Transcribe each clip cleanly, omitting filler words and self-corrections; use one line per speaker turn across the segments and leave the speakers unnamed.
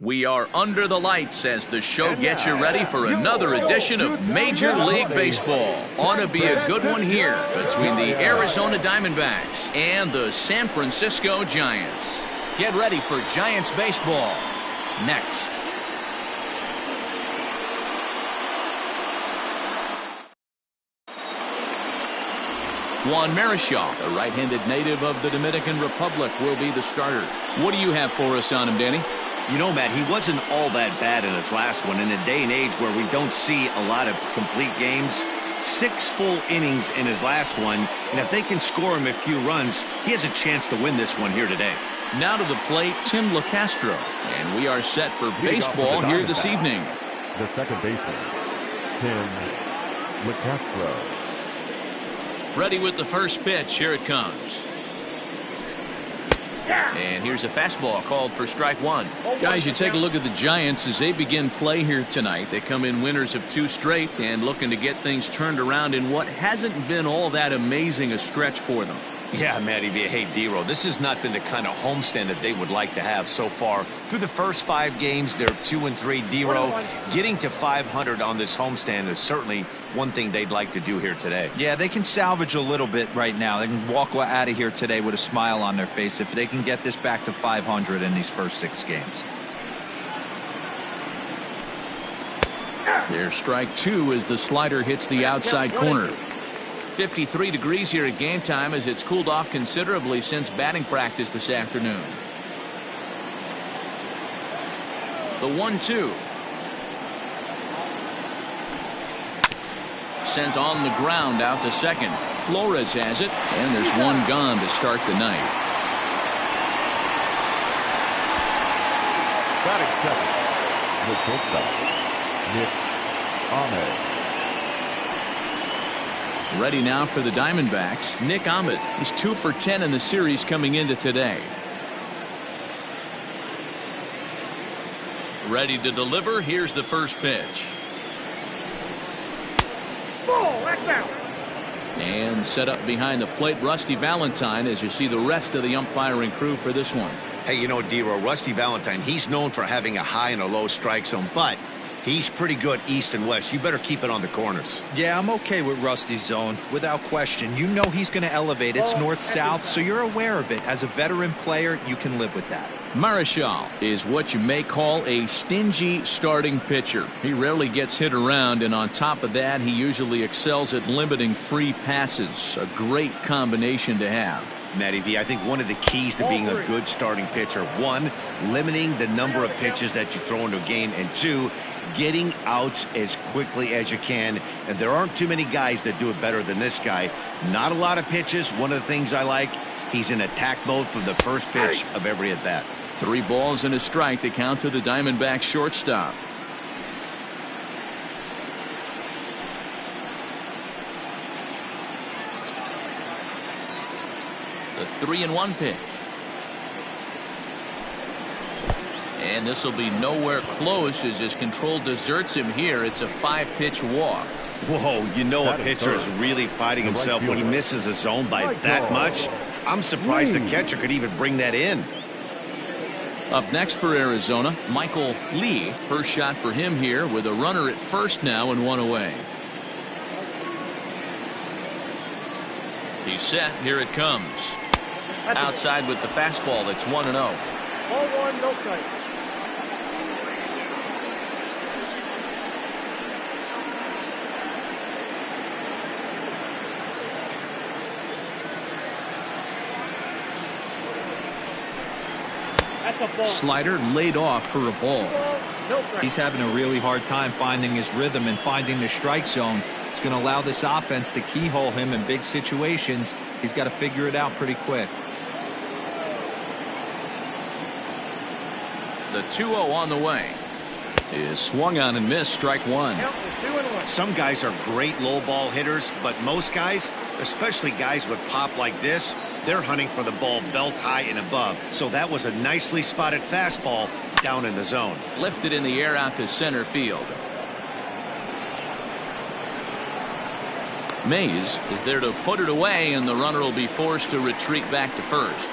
We are under the lights as the show gets you ready for another edition of Major League Baseball. Ought to be a good one here between the Arizona Diamondbacks and the San Francisco Giants. Get ready for Giants baseball next. Juan Marichal, a right-handed native of the Dominican Republic, will be the starter. What do you have for us on him, Danny?
You know, Matt, he wasn't all that bad in his last one. In a day and age where we don't see a lot of complete games, 6 full innings in his last one, and if they can score him a few runs, he has a chance to win this one here today.
Now to the plate, Tim LeCastro, and we are set for baseball here this evening.
The second baseman, Tim LeCastro.
Ready with the first pitch. Here it comes. And here's a fastball called for strike one. Guys, you take a look at the Giants as they begin play here tonight. They come in winners of 2 straight and looking to get things turned around in what hasn't been all that amazing a stretch for them.
Yeah, Matty, hey, D-Row, this has not been the kind of homestand that they would like to have so far. Through the first 5 games, they're 2-3. D-Row, getting to 500 on this homestand is certainly one thing they'd like to do here today.
Yeah, they can salvage a little bit right now. They can walk out of here today with a smile on their face if they can get this back to 500 in these first 6 games.
There's strike 2 as the slider hits the outside corner. 53 degrees here at game time as it's cooled off considerably since batting practice this afternoon. The 1-2. Sent on the ground out to second. Flores has it, and there's one gone to start the night.
Batting second, the shortstop, Nick Ahmed.
Ready now for the Diamondbacks, Nick Ahmed. He's 2 for 10 in the series coming into today. Ready to deliver. Here's the first pitch. And set up behind the plate, Rusty Valentine, as you see the rest of the umpiring crew for this one.
Hey, you know, D-Row, Rusty Valentine, he's known for having a high and a low strike zone, but he's pretty good east and west. You better keep it on the corners.
Yeah, I'm okay with Rusty's zone, without question. You know he's going to elevate. It's north-south, so you're aware of it. As a veteran player, you can live with that.
Marichal is what you may call a stingy starting pitcher. He rarely gets hit around, and on top of that, he usually excels at limiting free passes. A great combination to have.
Matty V, I think one of the keys to being a good starting pitcher, 1, limiting the number of pitches that you throw into a game, and 2, getting outs as quickly as you can. And there aren't too many guys that do it better than this guy. Not a lot of pitches. One of the things I like, he's in attack mode from the first pitch of every at bat.
3 balls and a strike to count to the Diamondbacks shortstop. The 3-1 pitch. And this will be nowhere close as his control deserts him here. It's a 5-pitch walk.
Whoa, you know a pitcher is really fighting himself when he misses a zone by that much. I'm surprised the catcher could even bring that in.
Up next for Arizona, Michael Lee. First shot for him here with a runner at first now and 1 away. He's set. Here it comes. Outside with the fastball. That's 1-0.
Ball 1, no strike.
Slider laid off for a ball.
He's having a really hard time finding his rhythm and finding the strike zone. It's going to allow this offense to keyhole him in big situations. He's got to figure it out pretty quick.
The 2-0 on the way is swung on and missed. Strike 1.
Some guys are great low ball hitters, but most guys, especially guys with pop like this, they're hunting for the ball belt high and above. So that was a nicely spotted fastball down in the zone.
Lifted in the air out to center field. Mays is there to put it away, and the runner will be forced to retreat back to first.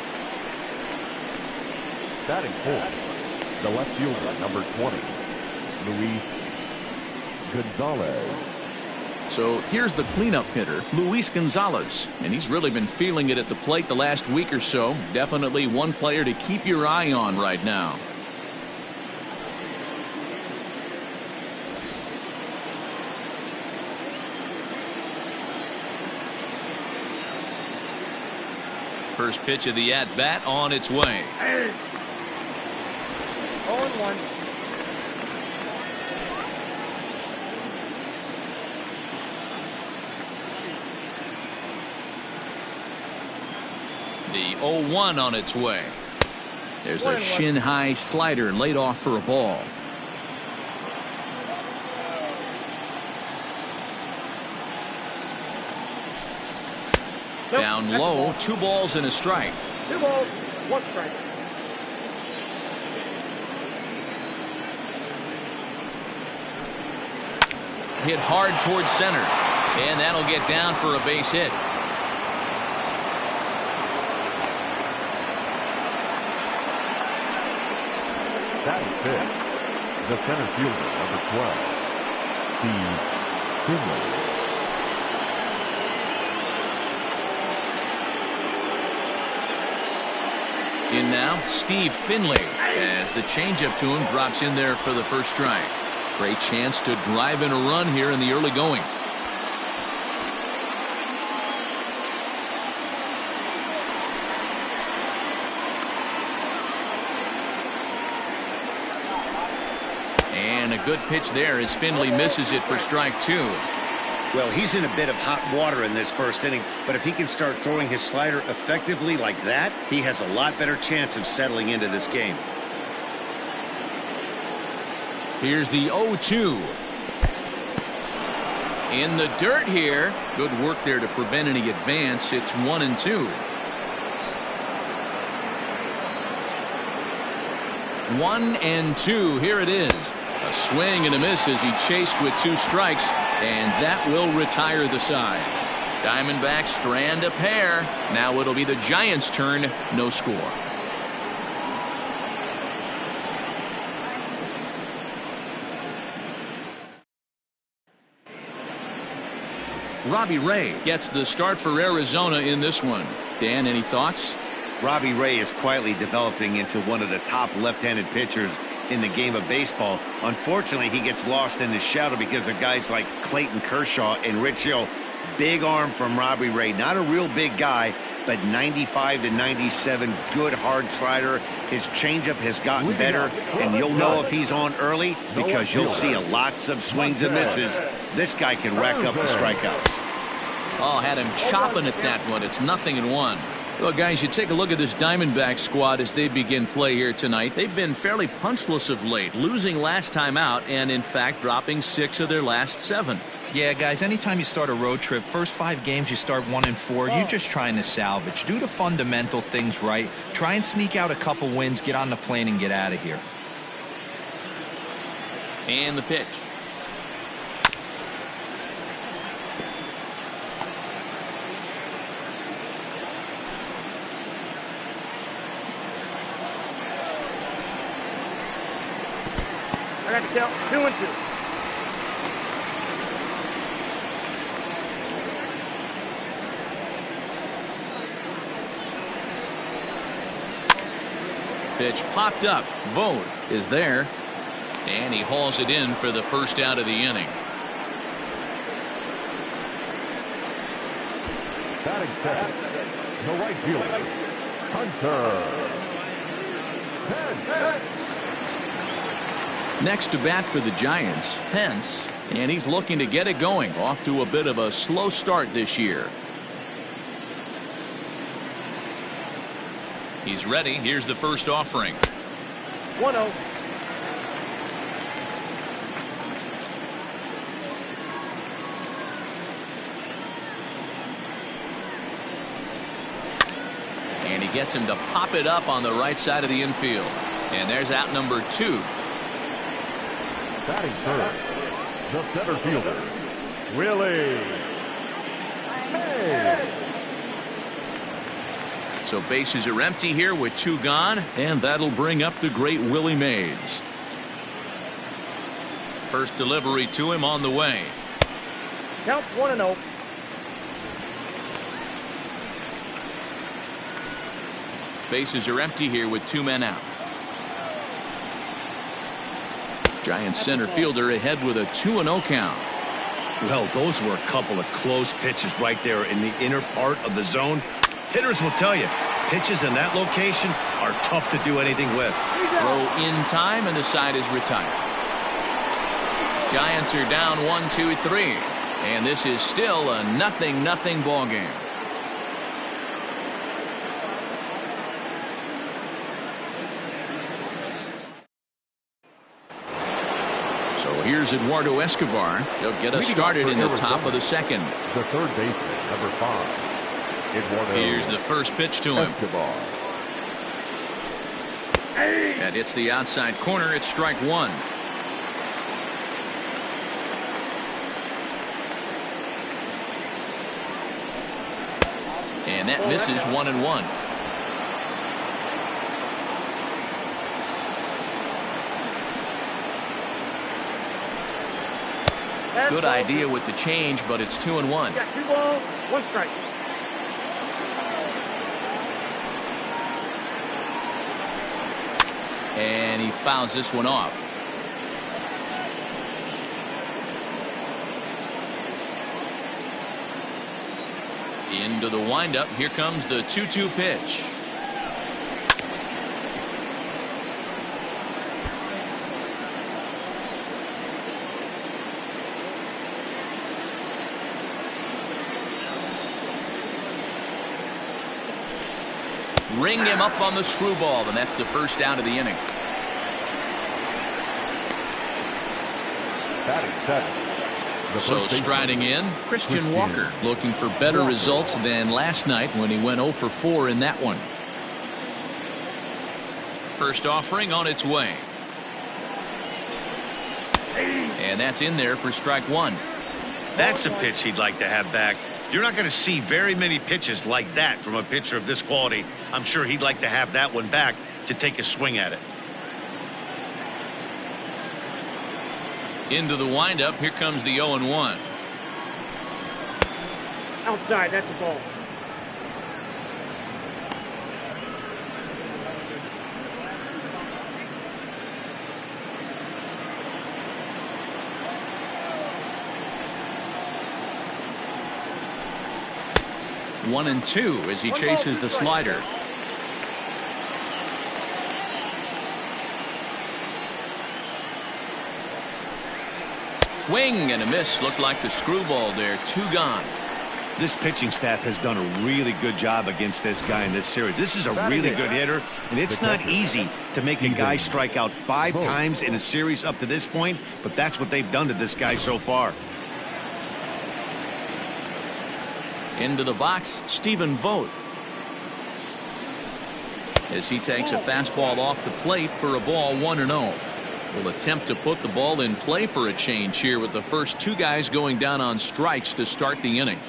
Batting 4, The left fielder, number 20, Luis Gonzalez.
So here's the cleanup hitter, Luis Gonzalez, and he's really been feeling it at the plate the last week or so. Definitely one player to keep your eye on right now. First pitch of the at-bat on its way.
0-1.
The 0-1 on its way. There's a shin-high slider laid off for a ball.
Nope,
Down
that's a
low,
ball.
2 balls and a strike.
2 balls, 1 strike.
Hit hard towards center, and that'll get down for a base hit.
Batting fifth, the center fielder, number 12, Steve Finley.
In now, Steve Finley, as the changeup to him drops in there for the first strike. Great chance to drive in a run here in the early going. And a good pitch there as Finley misses it for strike 2.
Well, he's in a bit of hot water in this first inning, but if he can start throwing his slider effectively like that, he has a lot better chance of settling into this game.
Here's the 0-2. In the dirt here. Good work there to prevent any advance. It's 1-2. 1-2. Here it is. A swing and a miss as he chased with 2 strikes, and that will retire the side. Diamondbacks strand a pair. Now it'll be the Giants' turn. No score. Robbie Ray gets the start for Arizona in this one. Dan, any thoughts?
Robbie Ray is quietly developing into one of the top left-handed pitchers in the game of baseball. Unfortunately, he gets lost in the shadow because of guys like Clayton Kershaw and Rich Hill. Big arm from Robbie Ray. Not a real big guy, but 95 to 97, good hard slider. His changeup has gotten better, and you'll know if he's on early because you'll see lots of swings and misses. This guy can rack up the strikeouts.
Oh, had him chopping at that one. It's 0-1. Well, guys, you take a look at this Diamondback squad as they begin play here tonight. They've been fairly punchless of late, losing last time out and, in fact, dropping 6 of their last 7.
Yeah, guys, anytime you start a road trip, first 5 games you start 1-4, you're just trying to salvage. Do the fundamental things right. Try and sneak out a couple wins, get on the plane, and get out of here.
And the pitch.
I got to count 2-2.
Pitch popped up. Vogt is there, and he hauls it in for the first out of the inning.
Batting second, the right fielder, Hunter.
Next to bat for the Giants, Pence, and he's looking to get it going. Off to a bit of a slow start this year. He's ready. Here's the first offering.
1-0.
And he gets him to pop it up on the right side of the infield. And there's out number 2.
Batting third, the center fielder, Willie Mays.
So bases are empty here with 2 gone, and that'll bring up the great Willie Mays. First delivery to him on the way.
Count 1-0.
Bases are empty here with 2 men out. Giants center fielder ahead with a 2-0 count.
Well, those were a couple of close pitches right there in the inner part of the zone. Hitters will tell you, pitches in that location are tough to do anything with.
Throw in time, and the side is retired. Giants are down 1-2-3, and this is still a 0-0 ball game. So here's Eduardo Escobar. He'll get us started in the top of the second.
The third baseman, number 5.
Here's the first pitch to him.
Escobar.
That hits the outside corner. It's strike 1. And that misses 1-1. Good idea with the change, but it's 2-1.
Got 2 balls, 1 strike.
And he fouls this one off. Into the windup. Here comes the 2-2 pitch. Ring him up on the screwball, and that's the first out of the inning.
Batting 7.
So striding in, Christian Walker, looking for better results than last night when he went 0 for 4 in that one. First offering on its way. And that's in there for strike 1.
That's a pitch he'd like to have back. You're not going to see very many pitches like that from a pitcher of this quality. I'm sure he'd like to have that one back to take a swing at it.
Into the windup. Here comes the 0-1.
Outside, that's a ball.
One and 2 as he chases the slider. Swing and a miss. Looked like the screwball there. 2 gone.
This pitching staff has done a really good job against this guy in this series. This is a really good hitter, and it's not easy to make a guy strike out 5 times in a series up to this point, but that's what they've done to this guy so far.
Into the box, Stephen Vogt. As he takes a fastball off the plate for a ball, 1-0. Will attempt to put the ball in play for a change here with the first 2 guys going down on strikes to start the inning.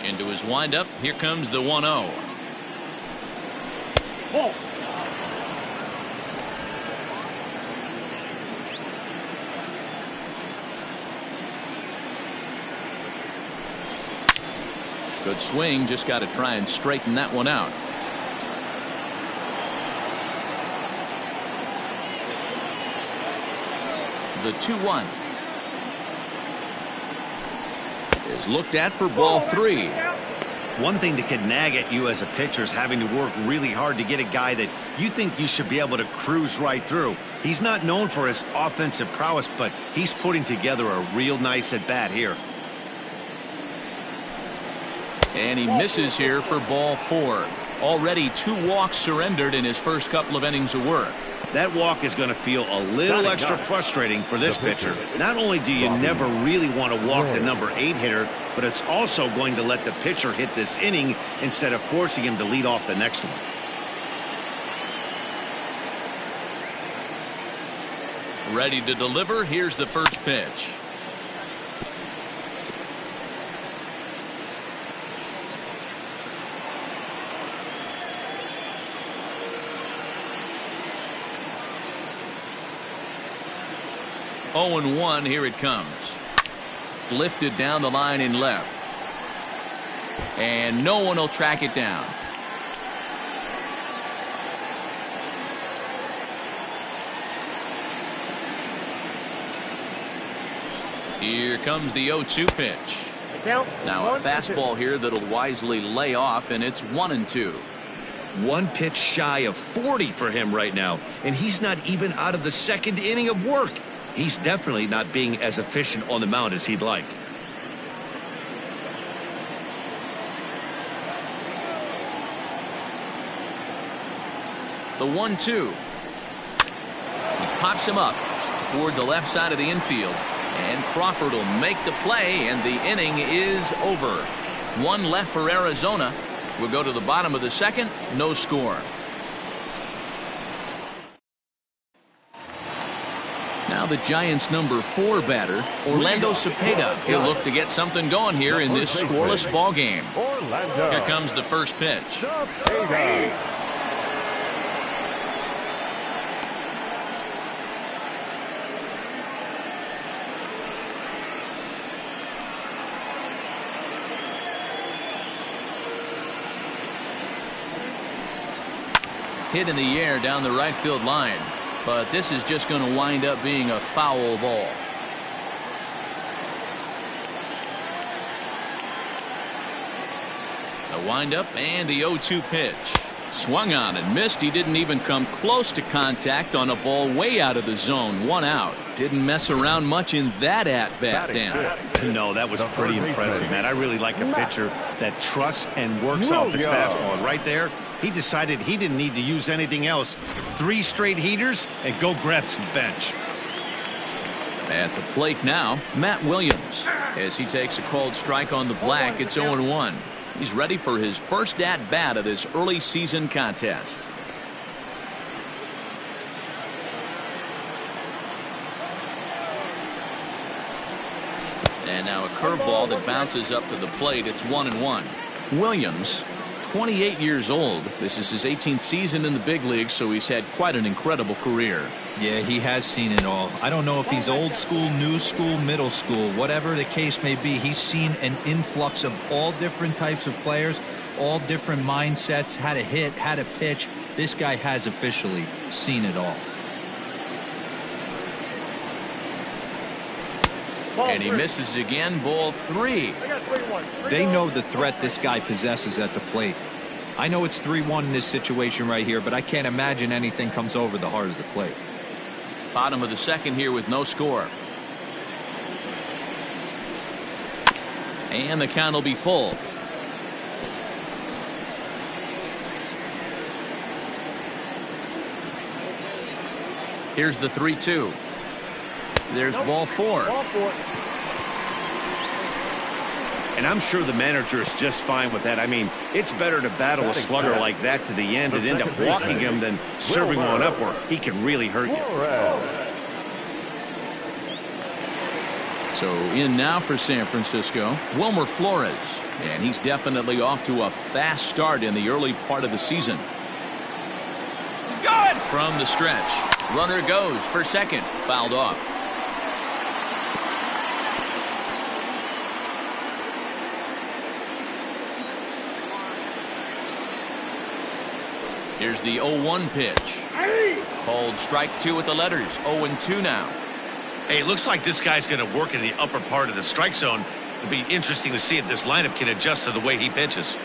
Into his windup, here comes the 1-0.
Ball.
Good swing, just got to try and straighten that one out. The 2-1 is looked at for ball 3.
One thing that can nag at you as a pitcher is having to work really hard to get a guy that you think you should be able to cruise right through. He's not known for his offensive prowess, but he's putting together a real nice at bat here.
And he misses here for ball 4. Already 2 walks surrendered in his first couple of innings of work.
That walk is going to feel a little extra frustrating for this pitcher. Not only do you never really want to walk the number 8 hitter, but it's also going to let the pitcher hit this inning instead of forcing him to lead off the next one.
Ready to deliver. Here's the first pitch. 0-1. Here it comes. Lifted down the line in left. And no one will track it down. Here comes the 0-2 pitch. Now a fastball here that'll wisely lay off, and it's 1-2.
One pitch shy of 40 for him right now, and he's not even out of the second inning of work. He's definitely not being as efficient on the mound as he'd like.
The 1-2. He pops him up toward the left side of the infield, and Crawford will make the play, and the inning is over. One left for Arizona. We'll go to the bottom of the second. No score. Now the Giants' number 4 batter, Orlando Cepeda. He'll look to get something going here in this scoreless ball game. Here comes the first pitch. Hit in the air down the right field line, but this is just going to wind up being a foul ball. A windup and the 0-2 pitch. Swung on and missed. He didn't even come close to contact on a ball way out of the zone. 1 out. Didn't mess around much in that at-bat, Dan.
No, that was pretty impressive, man. I really like a pitcher that trusts and works off his fastball. Right there, he decided he didn't need to use anything else. 3 straight heaters and go grab some bench.
At the plate now, Matt Williams. As he takes a called strike on the black, it's 0-1. He's ready for his first at-bat of this early season contest. And now a curveball that bounces up to the plate. It's 1-1. Williams, 28 years old. This is his 18th season in the big leagues, so he's had quite an incredible career.
Yeah, he has seen it all. I don't know if he's old school, new school, middle school, whatever the case may be. He's seen an influx of all different types of players, all different mindsets, how to hit, how to pitch. This guy has officially seen it all.
And he misses again. Ball 3.
They know the threat this guy possesses at the plate. I know it's 3-1 in this situation right here, but I can't imagine anything comes over the heart of the plate.
Bottom of the second here with no score. And the count will be full. Here's the 3-2. There's ball 4.
And I'm sure the manager is just fine with that. I mean, it's better to battle a slugger like that to the end and end up walking him than serving one up where he can really hurt you.
So in now for San Francisco, Wilmer Flores. And he's definitely off to a fast start in the early part of the season. He's going! From the stretch. Runner goes for second. Fouled off. Here's the 0-1 pitch. Called strike 2 with the letters. 0-2 now.
Hey, it looks like this guy's going to work in the upper part of the strike zone. It'll be interesting to see if this lineup can adjust to the way he pitches.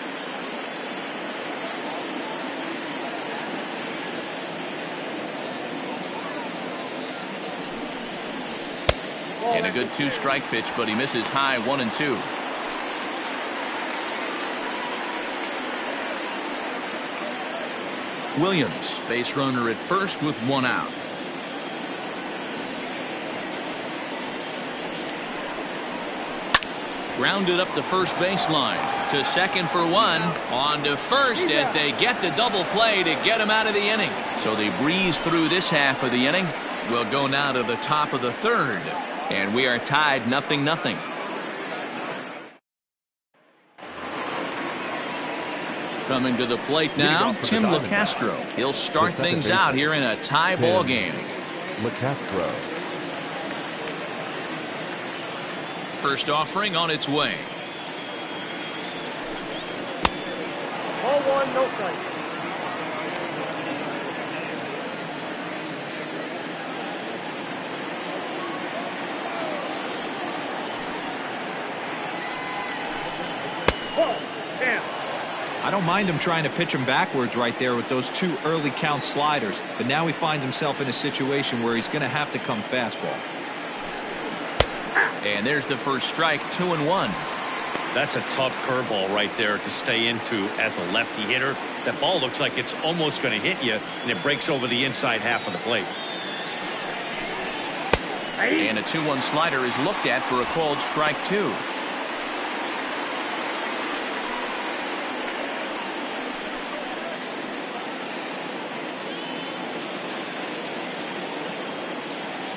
And a good 2-strike pitch, but he misses high. 1-2. Williams, base runner at first with 1 out. Grounded up the first baseline to second for 1. On to first as they get the double play to get him out of the inning. So they breeze through this half of the inning. We'll go now to the top of the third. And we are tied 0-0. Coming to the plate now, Tim LeCastro. He'll start things out here in a tie ball game.
LeCastro.
First offering on its way.
Ball one, no strike. Ball, damn.
I don't mind him trying to pitch him backwards right there with those 2 early count sliders, but now he finds himself in a situation where he's going to have to come fastball.
And there's the first strike, 2-1.
That's a tough curveball right there to stay into as a lefty hitter. That ball looks like it's almost going to hit you, and it breaks over the inside half of the plate.
And a 2-1 slider is looked at for a called strike 2.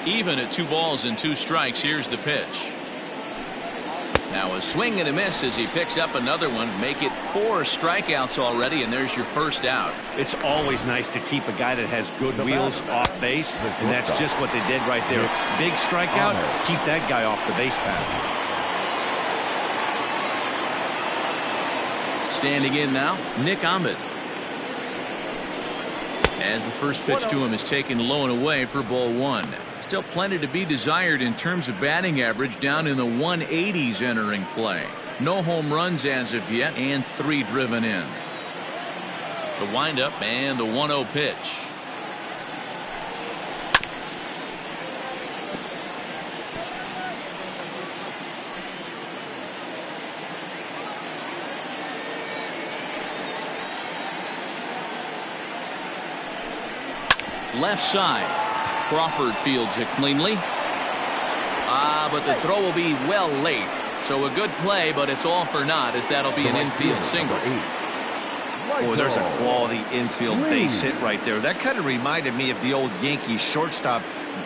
Even at 2 balls and 2 strikes, here's the pitch. Now a swing and a miss as he picks up another one. Make it 4 strikeouts already, and there's your first out.
It's always nice to keep a guy that has good wheels off base, and that's just what they did right there. Big strikeout, keep that guy off the base path.
Standing in now, Nick Ahmed. As the first pitch to him is taken low and away for ball 1. Still plenty to be desired in terms of batting average, down in the 180s entering play. No home runs as of yet, and 3 driven in. The windup and the 1-0 pitch. Left side. Crawford fields it cleanly. But the throw will be well late. So a good play, but it's all for naught, as that'll be an infield single.
Boy, there's a quality infield base hit right there. That kind of reminded me of the old Yankees shortstop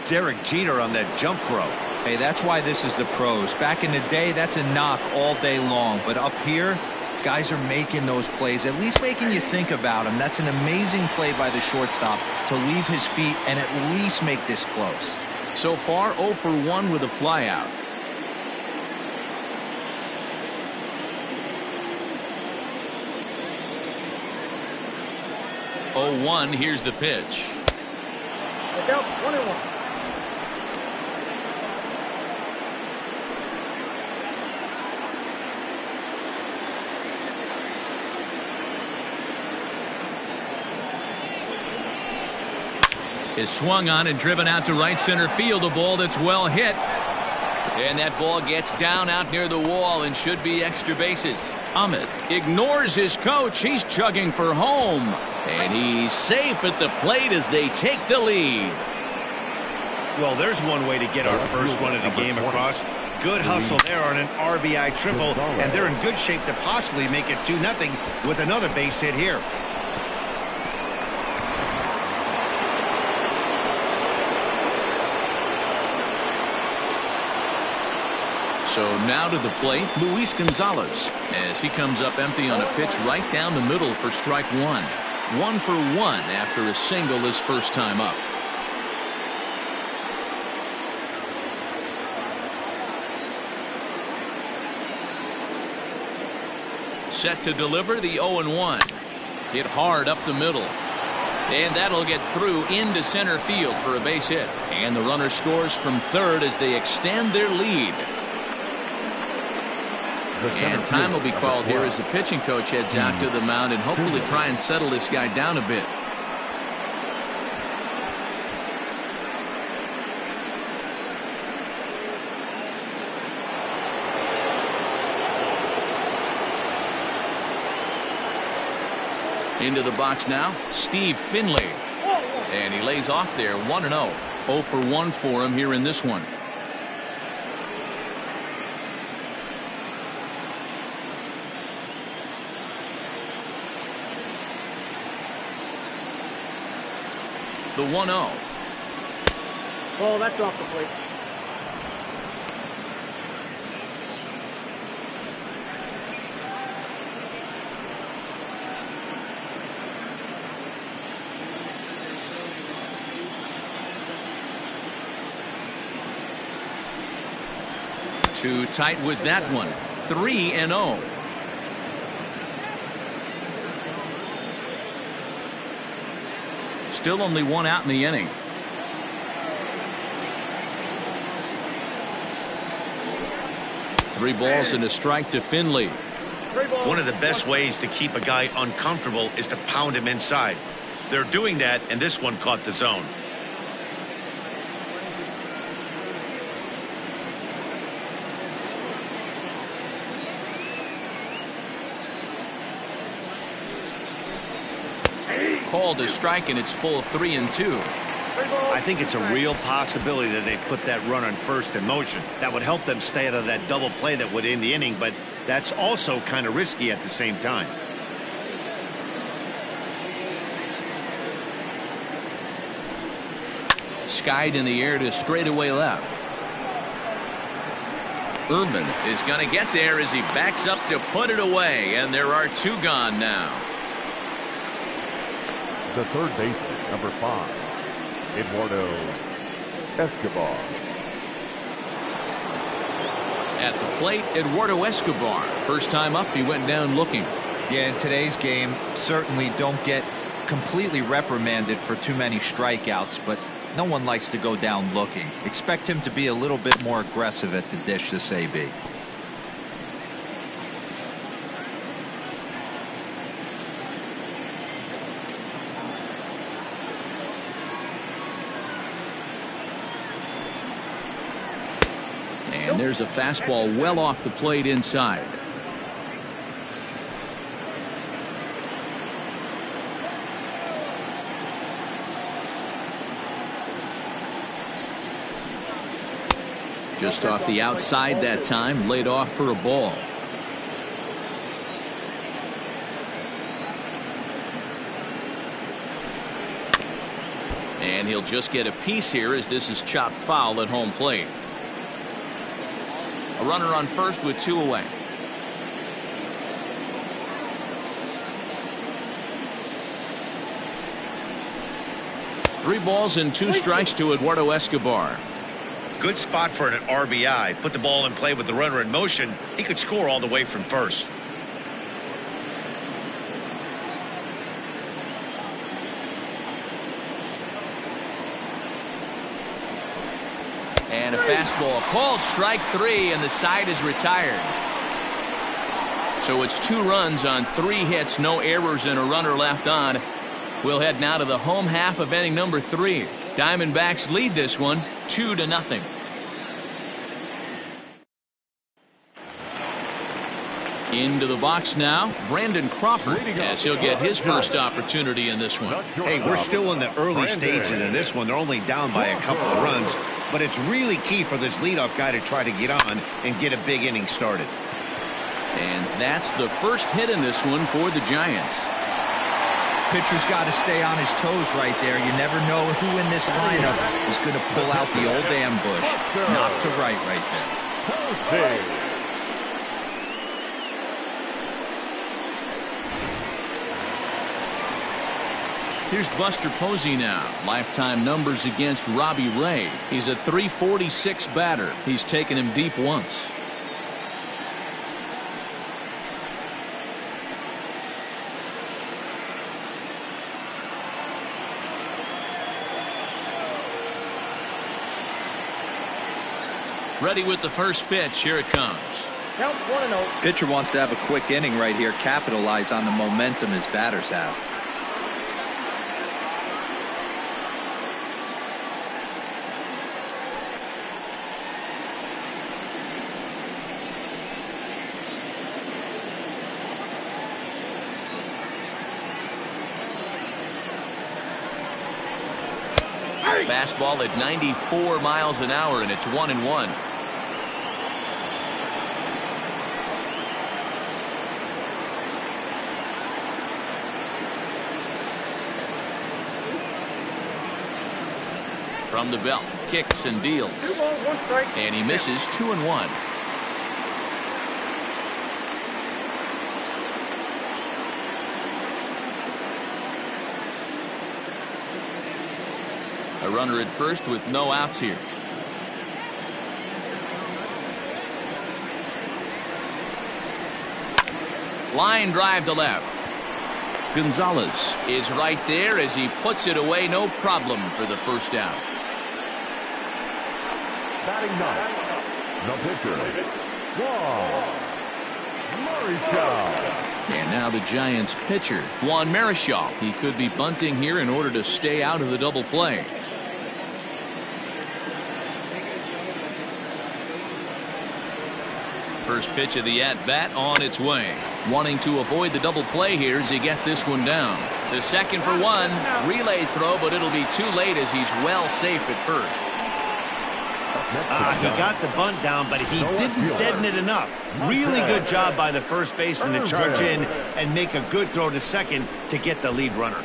Derek Jeter on that jump throw.
Hey, that's why this is the pros. Back in the day, that's a knock all day long. But up here, guys are making those plays, at least making you think about them. That's an amazing play by the shortstop to leave his feet and at least make this close.
So far, 0 for 1 with a flyout. Oh, 1, here's the pitch.
Look out, 1-1.
Is swung on and driven out to right center field. A ball that's well hit. And that ball gets down out near the wall and should be extra bases. Ahmed ignores his coach. He's chugging for home. And he's safe at the plate as they take the lead.
Well, there's one way to get our first run of the game across. Good hustle there on an RBI triple. And they're in good shape to possibly make it 2-0 with another base hit here.
So now to the plate, Luis Gonzalez, as he comes up empty on a pitch right down the middle for strike 1. 1 for 1 after a single his first time up. Set to deliver the 0-1. Hit hard up the middle. And that'll get through into center field for a base hit. And the runner scores from third as they extend their lead. And time will be called here as the pitching coach heads out to the mound and hopefully try and settle this guy down a bit. Into the box now, Steve Finley. And he lays off there, 1-0. 0 for 1 for him here in this one. The 1-0.
Oh, that's off the plate.
Too tight with that one. 3-0. Still only one out in the inning. Three balls and a strike to Finley.
One of the best ways to keep a guy uncomfortable is to pound him inside. They're doing that, and this one caught the zone.
Called a strike, and it's full 3-2.
I think it's a real possibility that they put that run on first in motion. That would help them stay out of that double play that would end the inning, but that's also kind of risky at the same time.
Skied in the air to straightaway left. Urban is going to get there as he backs up to put it away, and there are two gone now.
The third baseman, number 5, Eduardo Escobar.
At the plate, Eduardo Escobar. First time up, he went down looking.
Yeah, in today's game, certainly don't get completely reprimanded for too many strikeouts, but no one likes to go down looking. Expect him to be a little bit more aggressive at the dish this AB.
And there's a fastball well off the plate inside. Just off the outside that time, laid off for a ball. And he'll just get a piece here as this is chopped foul at home plate. A runner on first with two away. Three balls and two strikes to Eduardo Escobar.
Good spot for an RBI. Put the ball in play with the runner in motion. He could score all the way from first.
And a fastball called strike 3, and the side is retired. So it's 2 runs on 3 hits, no errors, and a runner left on. We'll head now to the home half of inning number 3. Diamondbacks lead this one 2-0. Into the box now, Brandon Crawford, as he'll get his first opportunity in this one.
Hey, we're still in the early stages in this one. They're only down by a couple of runs, but it's really key for this leadoff guy to try to get on and get a big inning started.
And that's the first hit in this one for the Giants.
Pitcher's got to stay on his toes right there. You never know who in this lineup is going to pull out the old ambush. Knock to right there.
Here's Buster Posey now. Lifetime numbers against Robbie Ray. He's a .346 batter. He's taken him deep once. Ready with the first pitch. Here it comes.
Count 1-0.
Pitcher wants to have a quick inning right here. Capitalize on the momentum his batters have.
Fastball at 94 miles an hour, and it's 1-1. From the belt, kicks and deals.
2 balls, 1 strike.
And he misses 2-1. A runner at first with no outs here. Line drive to left. Gonzalez is right there as he puts it away, no problem for the first out.
Batting ninth, the pitcher, Juan Marichal.
And now the Giants pitcher, Juan Marichal. He could be bunting here in order to stay out of the double play. First pitch of the at-bat on its way. Wanting to avoid the double play here as he gets this one down. To second for one. Relay throw, but it'll be too late as he's well safe at first.
He got the bunt down, but he didn't deaden it enough. Really good job by the first baseman to charge in and make a good throw to second to get the lead runner.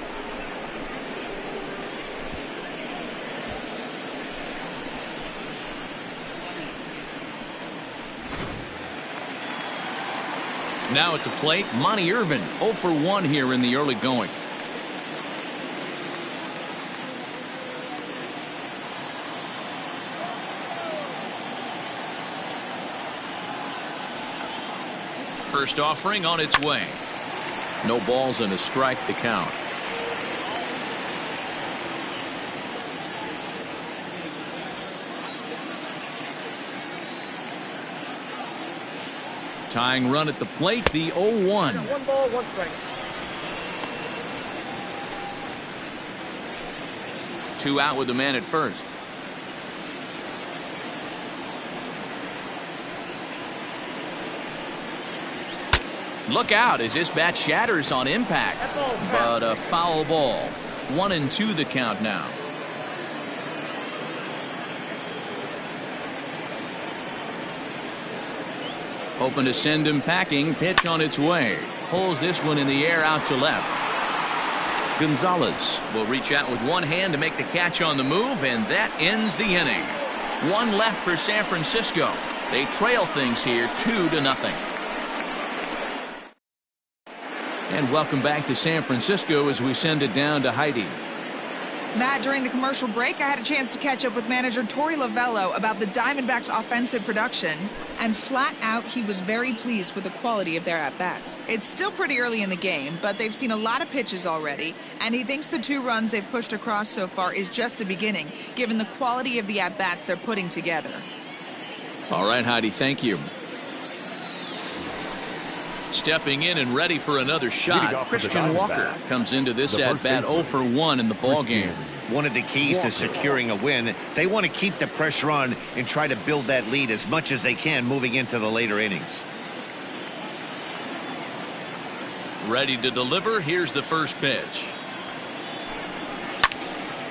Now at the plate, Monty Irvin, 0 for 1 here in the early going. First offering on its way. No balls and a strike to count. Tying run at the plate, the 0-1.
1 ball, 1 strike.
2 out with the man at first. Look out as this bat shatters on impact. But a foul ball. 1-2 the count now. Hoping to send him packing. Pitch on its way. Pulls this one in the air out to left. Gonzalez will reach out with one hand to make the catch on the move, and that ends the inning. 1 left for San Francisco. They trail things here 2-0. And welcome back to San Francisco as we send it down to Heidi.
Matt, during the commercial break, I had a chance to catch up with manager Torey Lovello about the Diamondbacks' offensive production, and flat out, he was very pleased with the quality of their at-bats. It's still pretty early in the game, but they've seen a lot of pitches already, and he thinks the 2 runs they've pushed across so far is just the beginning, given the quality of the at-bats they're putting together.
All right, Heidi, thank you. Stepping in and ready for another shot, Christian Walker comes into this at-bat 0 for 1 in the ball game.
One of the keys to securing a win, they want to keep the pressure on and try to build that lead as much as they can moving into the later innings.
Ready to deliver. Here's the first pitch.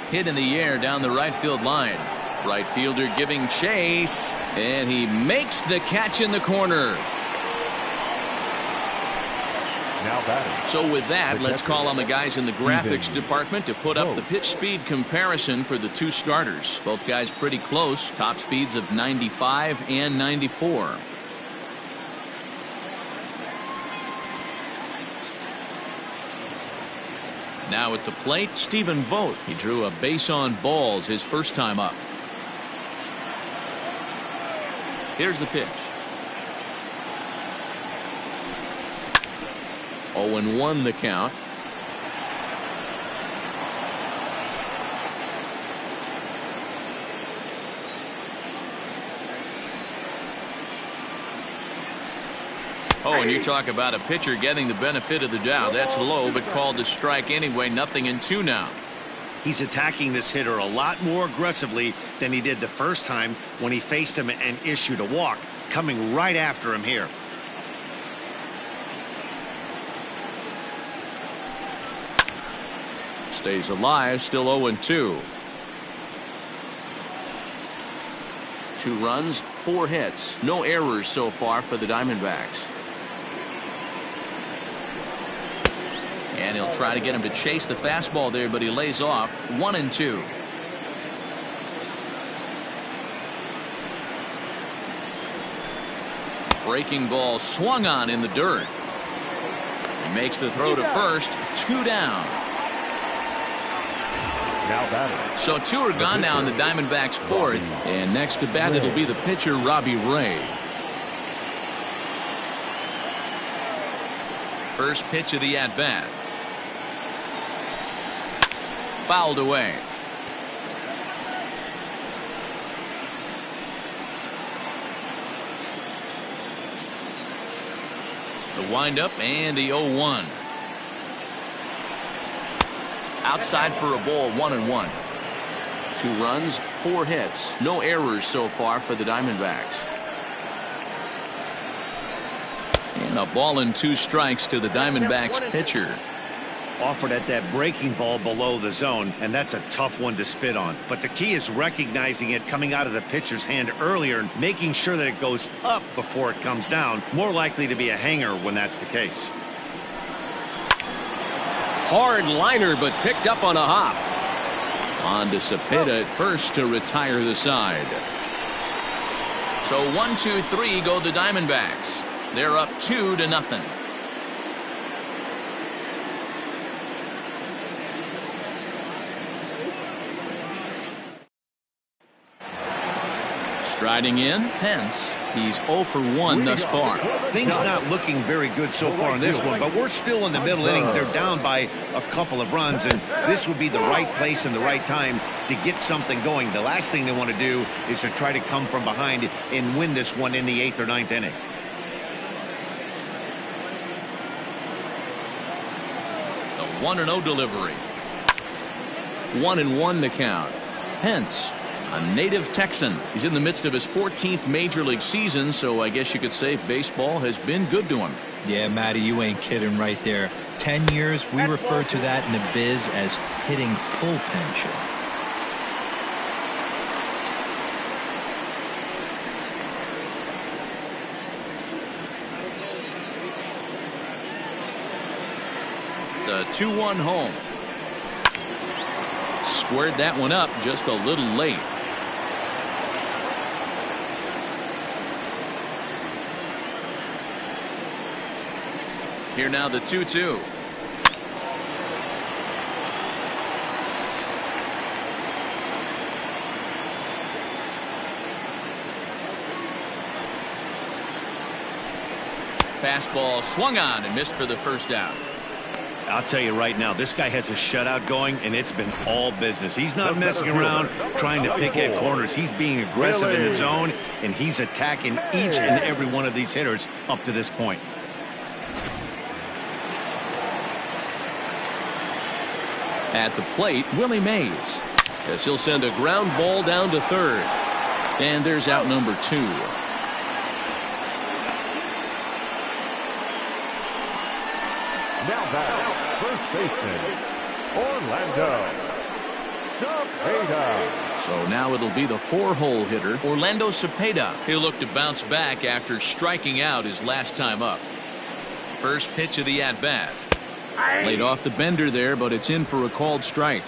Hit in the air down the right field line. Right fielder giving chase, and he makes the catch in the corner. So with that, let's call on the guys in the graphics department to put up the pitch speed comparison for the 2 starters. Both guys pretty close, top speeds of 95 and 94. Now at the plate, Stephen Vogt. He drew a base on balls his first time up. Here's the pitch. 0-1 the count. Oh, and you talk about a pitcher getting the benefit of the doubt. That's low, but called a strike anyway. 0-2 now.
He's attacking this hitter a lot more aggressively than he did the first time when he faced him and issued a walk, coming right after him here.
Stays alive, still 0-2. 2 runs, 4 hits, no errors so far for the Diamondbacks. And he'll try to get him to chase the fastball there, but he lays off. 1-2. Breaking ball swung on in the dirt. He makes the throw to first. 2 down. So 2 are gone now in the Diamondbacks' 4th, and next to bat it'll be the pitcher Robbie Ray. First pitch of the at-bat. Fouled away. The windup and the 0-1. Outside for a ball, 1-1. 2 runs, 4 hits. No errors so far for the Diamondbacks. And a ball and 2 strikes to the Diamondbacks pitcher.
Offered at that breaking ball below the zone, and that's a tough one to spit on. But the key is recognizing it coming out of the pitcher's hand earlier and making sure that it goes up before it comes down. More likely to be a hanger when that's the case.
Hard liner, but picked up on a hop. On to Cepeda at first to retire the side. So 1-2-3 go the Diamondbacks. They're up 2-0. Striding in, Pence. He's 0 for 1 thus far.
Things not looking very good so far in this one, but we're still in the middle innings. They're down by a couple of runs, and this would be the right place and the right time to get something going. The last thing they want to do is to try to come from behind and win this one in the 8th or 9th inning.
The 1-0 delivery. 1-1 the count. Pence, a native Texan. He's in the midst of his 14th major league season, so I guess you could say baseball has been good to him.
Yeah, Matty, you ain't kidding right there. 10 years, we refer to that in the biz as hitting full pension.
The 2-1 home. Squared that one up just a little late. Here now the 2-2. Fastball swung on and missed for the first out.
I'll tell you right now, this guy has a shutout going, and it's been all business. He's not messing around trying to pick at corners. He's being aggressive in the zone, and he's attacking each and every one of these hitters up to this point.
At the plate, Willie Mays, as he'll send a ground ball down to third. And there's out number 2.
Now back, first baseman, Orlando Cepeda.
So now it'll be the 4-hole hitter, Orlando Cepeda. He'll look to bounce back after striking out his last time up. First pitch of the at-bat. Laid off the bender there, but it's in for a called strike.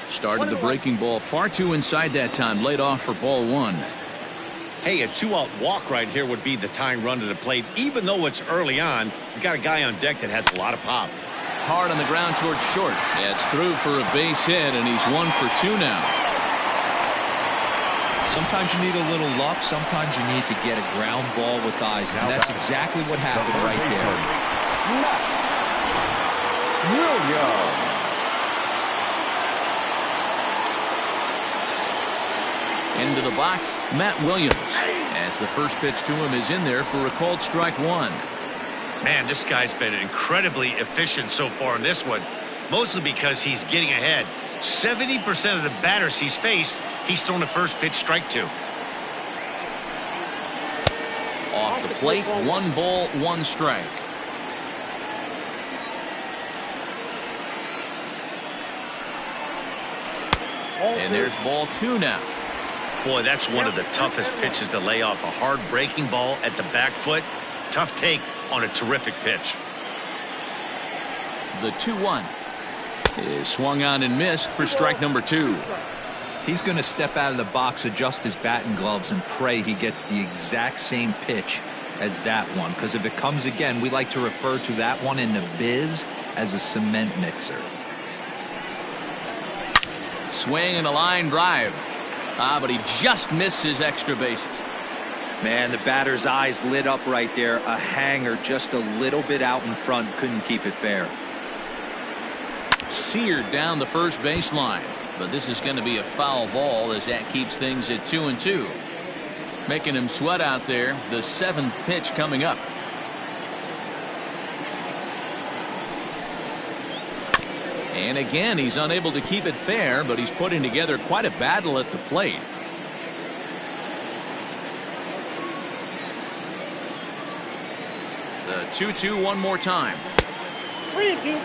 Started the breaking ball far too inside that time. Laid off for ball 1.
Hey, a 2-out walk right here would be the tying run to the plate. Even though it's early on, you got a guy on deck that has a lot of pop.
Hard on the ground towards short. That's through for a base hit, and he's 1 for 2 now.
Sometimes you need a little luck. Sometimes you need to get a ground ball with eyes. And that's exactly what happened right there.
Into the box, Matt Williams, as the first pitch to him is in there for a called strike 1.
Man, this guy's been incredibly efficient so far in this one, mostly because he's getting ahead. 70% of the batters he's faced, he's thrown a first pitch strike to.
Off the plate, 1 ball, 1 strike. And there's ball 2 now.
Boy, that's one of the toughest pitches to lay off. A hard breaking ball at the back foot. Tough take on a terrific pitch.
The 2-1 is swung on and missed for strike number 2.
He's going to step out of the box, adjust his batting gloves, and pray he gets the exact same pitch as that one. Because if it comes again, we like to refer to that one in the biz as a cement mixer.
Swing and a line drive. But he just missed his extra bases.
Man, the batter's eyes lit up right there. A hanger just a little bit out in front. Couldn't keep it fair.
Seared down the first baseline. But this is going to be a foul ball as that keeps things at 2-2. Making him sweat out there. The 7th pitch coming up. And again, he's unable to keep it fair, but he's putting together quite a battle at the plate. The 2-2 one more time.
3-2.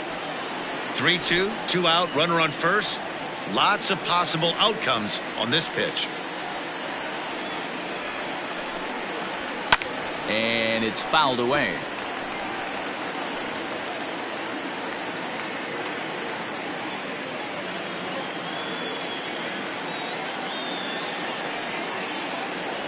3-2, 2 out, runner on first. Lots of possible outcomes on this pitch.
And it's fouled away.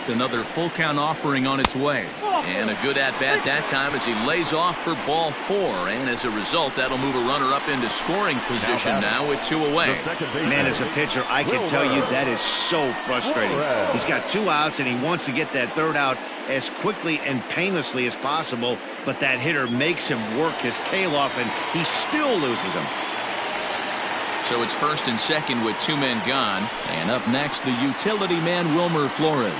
Another full count offering on its way. And a good at bat that time as he lays off for ball 4. And as a result, that'll move a runner up into scoring position now with 2 away.
Man, as a pitcher, I can tell you that is so frustrating. He's got 2 outs and he wants to get that 3rd out as quickly and painlessly as possible. But that hitter makes him work his tail off and he still loses him.
So it's 1st and 2nd with 2 men gone. And up next, the utility man, Wilmer Flores.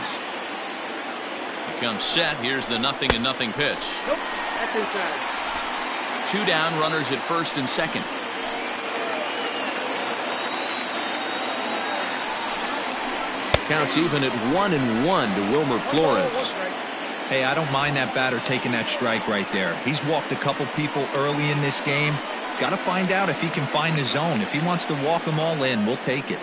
Comes set. Here's the 0-0 pitch.
Nope, that's inside.
2 down, runners at 1st and 2nd. Counts even at 1-1 to Wilmer Flores.
Hey, I don't mind that batter taking that strike right there. He's walked a couple people early in this game. Got to find out if he can find the zone. If he wants to walk them all in, we'll take it.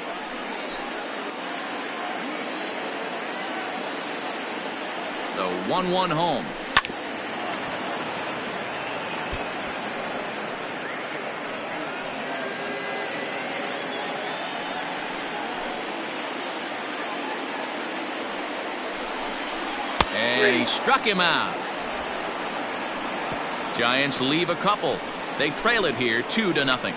The 1-1 home. And he struck him out. Giants leave a couple. They trail it here 2-0.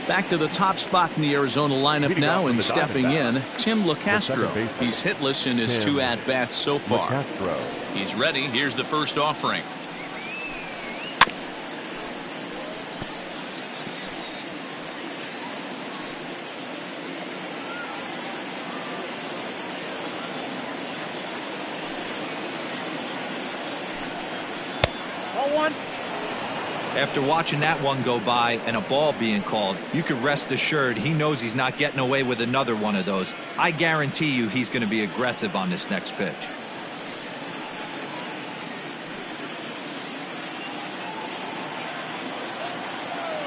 Back to the top spot in the Arizona lineup now, and stepping in, Tim LeCastro. He's hitless in his 2 at-bats so far. He's ready. Here's the first offering.
After watching that one go by and a ball being called, you can rest assured he knows he's not getting away with another one of those. I guarantee you he's going to be aggressive on this next pitch.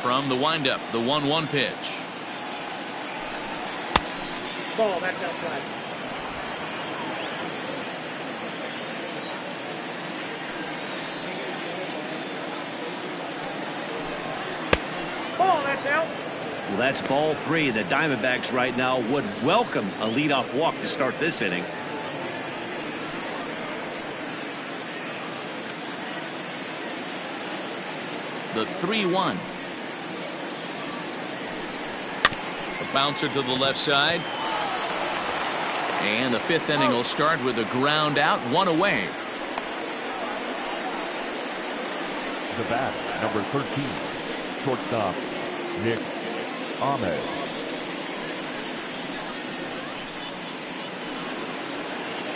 From the windup, the 1-1 pitch.
Ball, that's outside. Ball, that's out.
Well, that's ball 3. The Diamondbacks right now would welcome a leadoff walk to start this inning.
The 3-1. A bouncer to the left side. And the 5th inning will start with a ground out, 1 away.
The bat, number 13, shortstop, Nick Ahmed.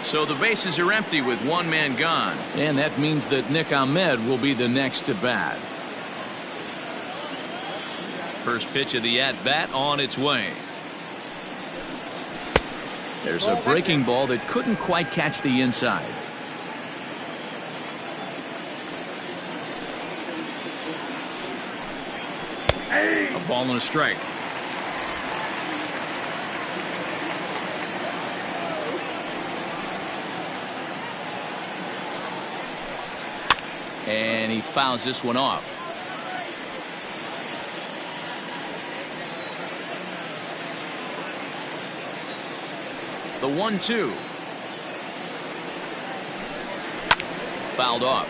So the bases are empty with 1 man gone. And that means that Nick Ahmed will be the next to bat. First pitch of the at-bat on its way. There's a breaking ball that couldn't quite catch the inside. A ball and a strike. And he fouls this one off. The 1-2. Fouled off.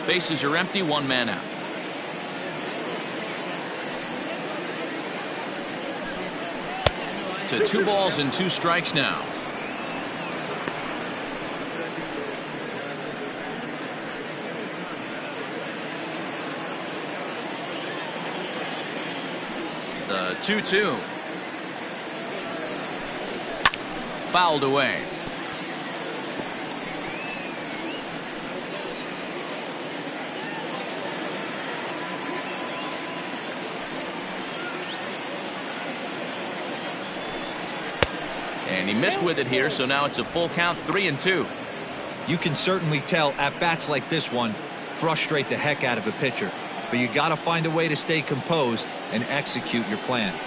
Bases are empty, one man out. To 2 balls and 2 strikes now. The 2-2. Fouled away. And he missed with it here, so now it's a full count, 3-2.
You can certainly tell at bats like this one frustrate the heck out of a pitcher, but you got to find a way to stay composed and execute your plan.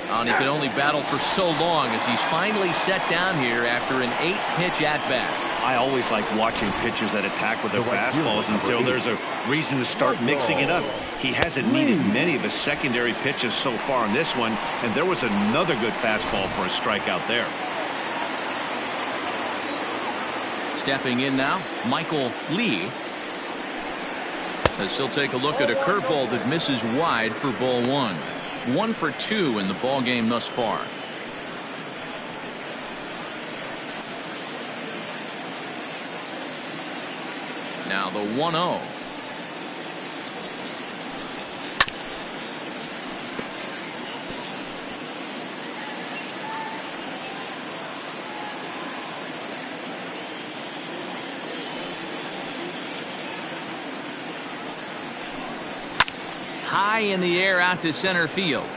And he could only battle for so long as he's finally set down here after an 8-pitch at-bat.
I always like watching pitchers that attack with their fastballs until there's a reason to start mixing it up. He hasn't needed many of his secondary pitches so far in this one, and there was another good fastball for a strikeout there.
Stepping in now, Michael Lee. As he'll take a look at a curveball that misses wide for ball 1. 1 for 2 in the ball game thus far. Now the 1-0. High in the air out to center field.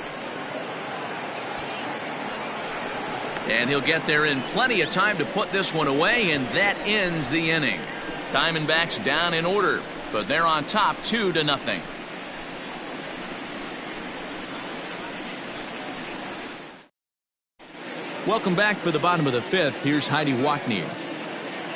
And he'll get there in plenty of time to put this one away, and that ends the inning. Diamondbacks down in order, but they're on top 2-0. Welcome back for the bottom of the 5th. Here's Heidi Watney.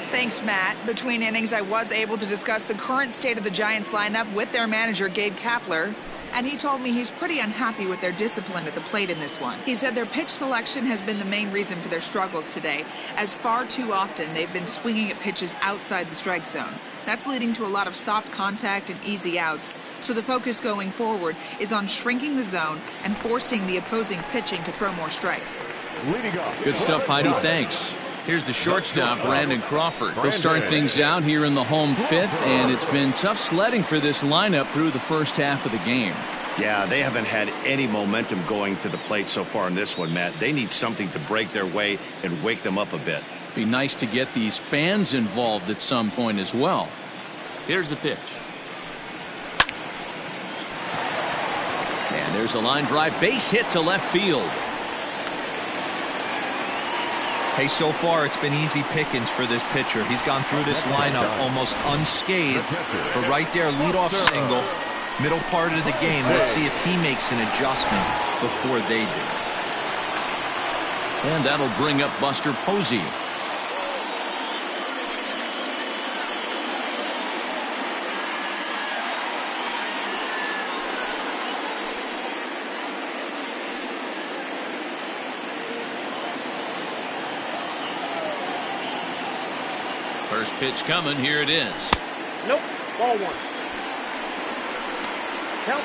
Thanks, Matt. Between innings, I was able to discuss the current state of the Giants lineup with their manager, Gabe Kapler, and he told me he's pretty unhappy with their discipline at the plate in this one. He said their pitch selection has been the main reason for their struggles today, as far too often they've been swinging at pitches outside the strike zone. That's leading to a lot of soft contact and easy outs, so the focus going forward is on shrinking the zone and forcing the opposing pitching to throw more strikes.
Good stuff, Heidi. Thanks. Here's the shortstop, Brandon Crawford. He'll start things out here in the home 5th, and it's been tough sledding for this lineup through the first half of the game.
Yeah, they haven't had any momentum going to the plate so far in this one, Matt. They need something to break their way and wake them up a bit.
Be nice to get these fans involved at some point as well. Here's the pitch. And there's a line drive, base hit to left field.
Hey, so far it's been easy pickings for this pitcher. He's gone through this lineup almost unscathed, but right there, leadoff single, middle part of the game. Let's see if he makes an adjustment before they do.
And that'll bring up Buster Posey. First pitch coming. Here it is.
Nope. Ball 1. Count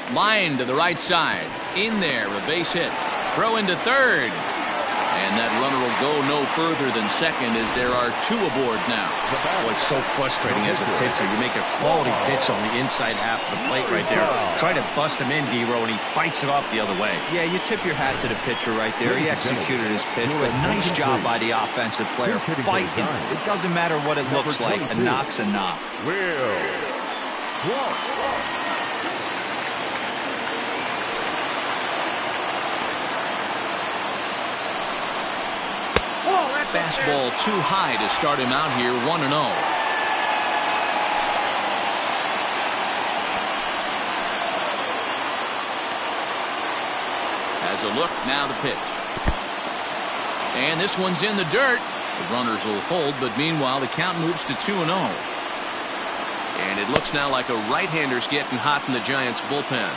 1-0.
Line to the right side. In there, a base hit. Throw into third. And that runner will go no further than second as there are 2 aboard now.
Boy, it's so frustrating as a pitcher. You make a quality pitch on the inside half of the plate right there. Try to bust him in, D-Row, and he fights it off the other way.
Yeah, you tip your hat to the pitcher right there. He executed his pitch, but nice job by the offensive player fighting. It doesn't matter what it looks like. A knock's a knock.
Fastball too high to start him out here, 1-0. Has a look, now the pitch. And this one's in the dirt. The runners will hold, but meanwhile the count moves to 2-0. And it looks now like a right-hander's getting hot in the Giants bullpen.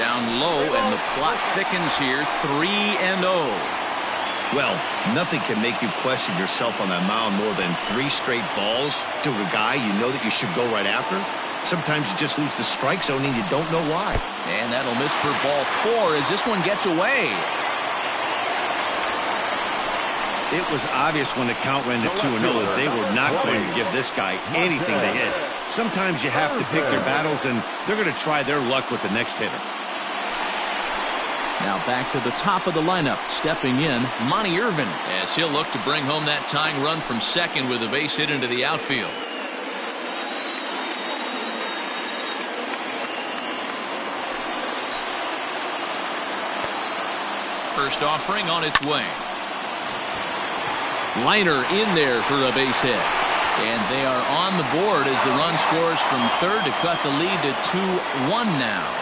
Down low, and the plot thickens here. 3-0.
Well, nothing can make you question yourself on that mound more than 3 straight balls to a guy you know that you should go right after. Sometimes you just lose the strike zone and you don't know why.
And that'll miss for ball 4 as this one gets away.
It was obvious when the count ran to 2-0 that they were not going to give this guy anything to hit. Sometimes you have to pick your battles, and they're going to try their luck with the next hitter.
Now back to the top of the lineup. Stepping in, Monty Irvin, as he'll look to bring home that tying run from second with a base hit into the outfield. First offering on its way. Liner in there for a base hit. And they are on the board as the run scores from third to cut the lead to 2-1 now.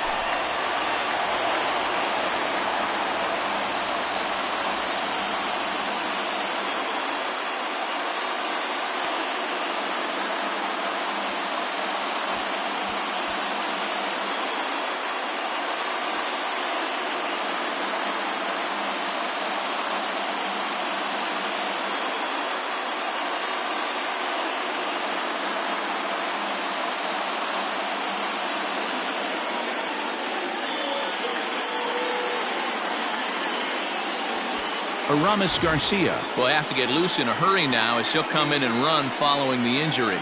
Aramis Garcia will have to get loose in a hurry now as he'll come in and run following the injury.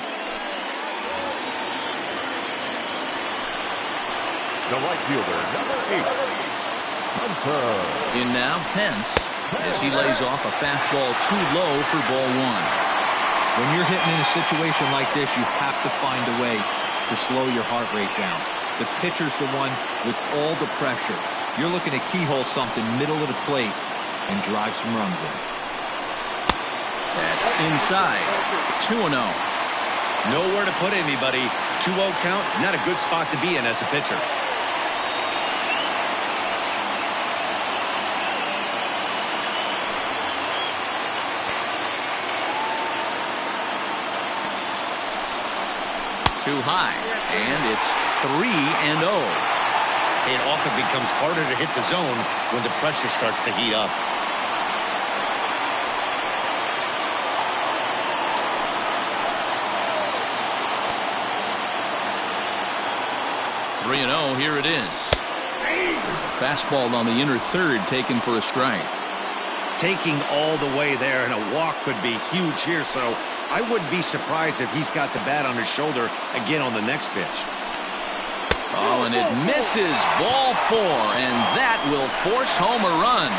The right fielder, number 8. Hunter.
In now, Pence, as he lays off a fastball too low for ball 1.
When you're hitting in a situation like this, you have to find a way to slow your heart rate down. The pitcher's the one with all the pressure. You're looking to keyhole something middle of the plate and drive some runs in.
That's inside. 2-0.
Nowhere to put anybody. 2-0 count, not a good spot to be in as a pitcher.
Too high, and it's 3-0.
It often becomes harder to hit the zone when the pressure starts to heat up.
3-0, here it is. There's a fastball on the inner third taken for a strike.
Taking all the way there, and a walk could be huge here, so I wouldn't be surprised if he's got the bat on his shoulder again on the next pitch.
Oh, and it misses. Ball 4, and that will force home a run.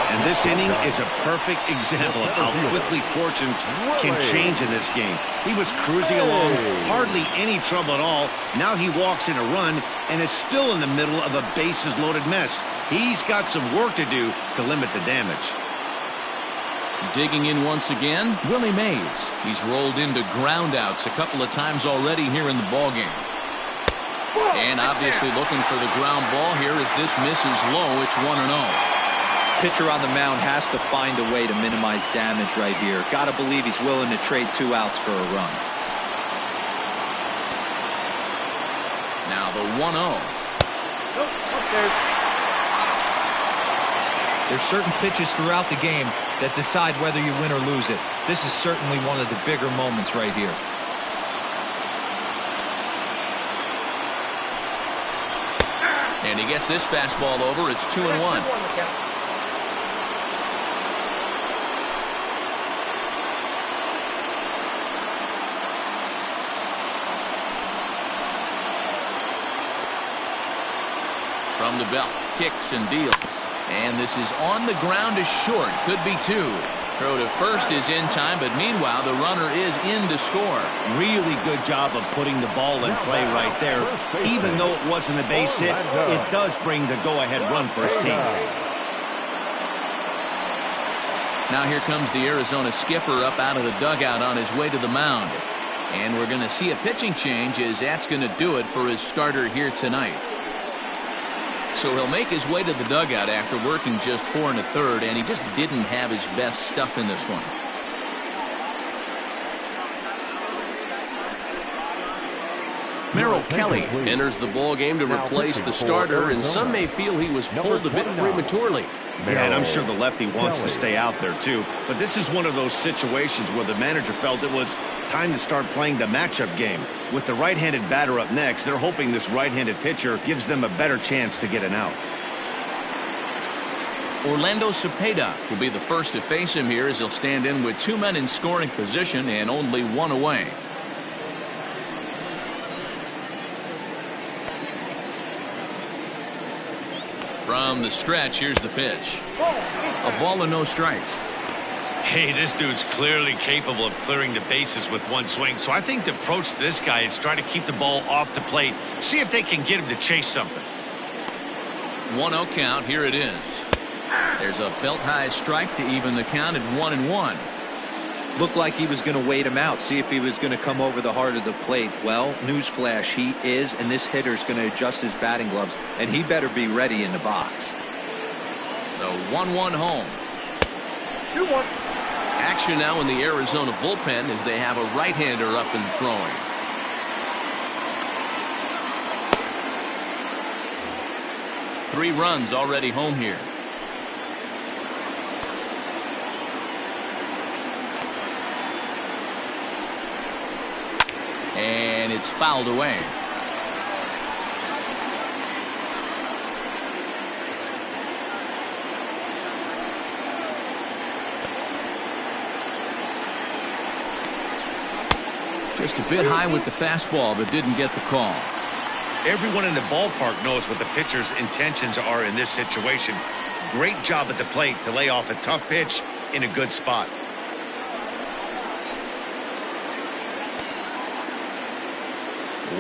And this inning is a perfect example of how quickly fortunes can change in this game. He was cruising along, hardly any trouble at all. Now he walks in a run and is still in the middle of a bases-loaded mess. He's got some work to do to limit the damage.
Digging in once again, Willie Mays. He's rolled into groundouts a couple of times already here in the ballgame. And obviously looking for the ground ball here as this misses low. It's 1-0.
Pitcher on the mound has to find a way to minimize damage right here. Gotta believe he's willing to trade 2 outs for a run.
Now the 1-0.
There's certain pitches throughout the game that decide whether you win or lose it. This is certainly one of the bigger moments right here.
And he gets this fastball over. It's 2-1. From the belt, kicks and deals. And this is on the ground to short. Could be 2. Throw to first is in time, but meanwhile the runner is in to score.
Really good job of putting the ball in play right there. Even though it wasn't a base hit, it does bring the go-ahead run for his team.
Now here comes the Arizona skipper up out of the dugout on his way to the mound. And we're going to see a pitching change as that's going to do it for his starter here tonight. So he'll make his way to the dugout after working just 4 1/3, and he just didn't have his best stuff in this one. Merrill Kelly enters the ball game to replace the starter, and some may feel he was pulled a bit prematurely.
Yeah, and I'm sure the lefty wants to stay out there too. But this is one of those situations where the manager felt it was time to start playing the matchup game. With the right-handed batter up next, they're hoping this right-handed pitcher gives them a better chance to get an out.
Orlando Cepeda will be the first to face him here, as he'll stand in with 2 men in scoring position and only 1 away. From the stretch, here's the pitch. A ball and no strikes.
Hey, this dude's clearly capable of clearing the bases with one swing. So I think the approach to this guy is try to keep the ball off the plate. See if they can get him to chase something.
1-0 count. Here it is. There's a belt-high strike to even the count at 1-1.
Looked like he was going to wait him out, see if he was going to come over the heart of the plate. Well, newsflash, he is, and this hitter's going to adjust his batting gloves, and he better be ready in the box.
The 1-1 home.
2-1.
Action now in the Arizona bullpen as they have a right-hander up and throwing. Three runs already home here. And it's fouled away. Just a bit high with the fastball, but didn't get the call.
Everyone in the ballpark knows what the pitcher's intentions are in this situation. Great job at the plate to lay off a tough pitch in a good spot.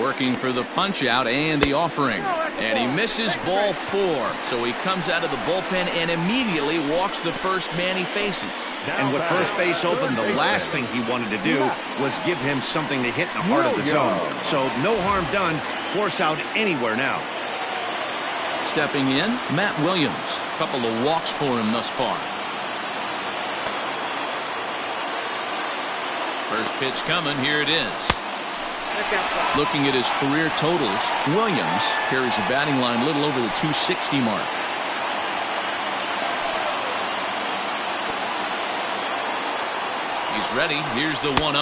Working for the punch out and the offering, and he misses ball 4, so he comes out of the bullpen and immediately walks the first man he faces.
And with first base open, the last thing he wanted to do was give him something to hit in the heart of the zone. So no harm done. Force out anywhere now.
Stepping in, Matt Williams. Couple of walks for him thus far. First pitch coming. Here it is. Looking at his career totals, Williams carries a batting line a little over the 260 mark. He's ready. Here's the 1-0.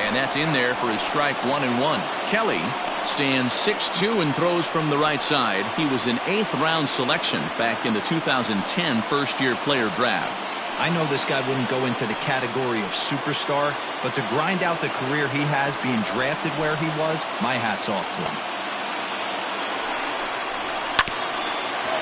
And that's in there for his strike 1-1. Kelly stands 6'2" and throws from the right side. He was an 8th-round selection back in the 2010 first-year player draft.
I know this guy wouldn't go into the category of superstar, but to grind out the career he has being drafted where he was, my hat's off to him.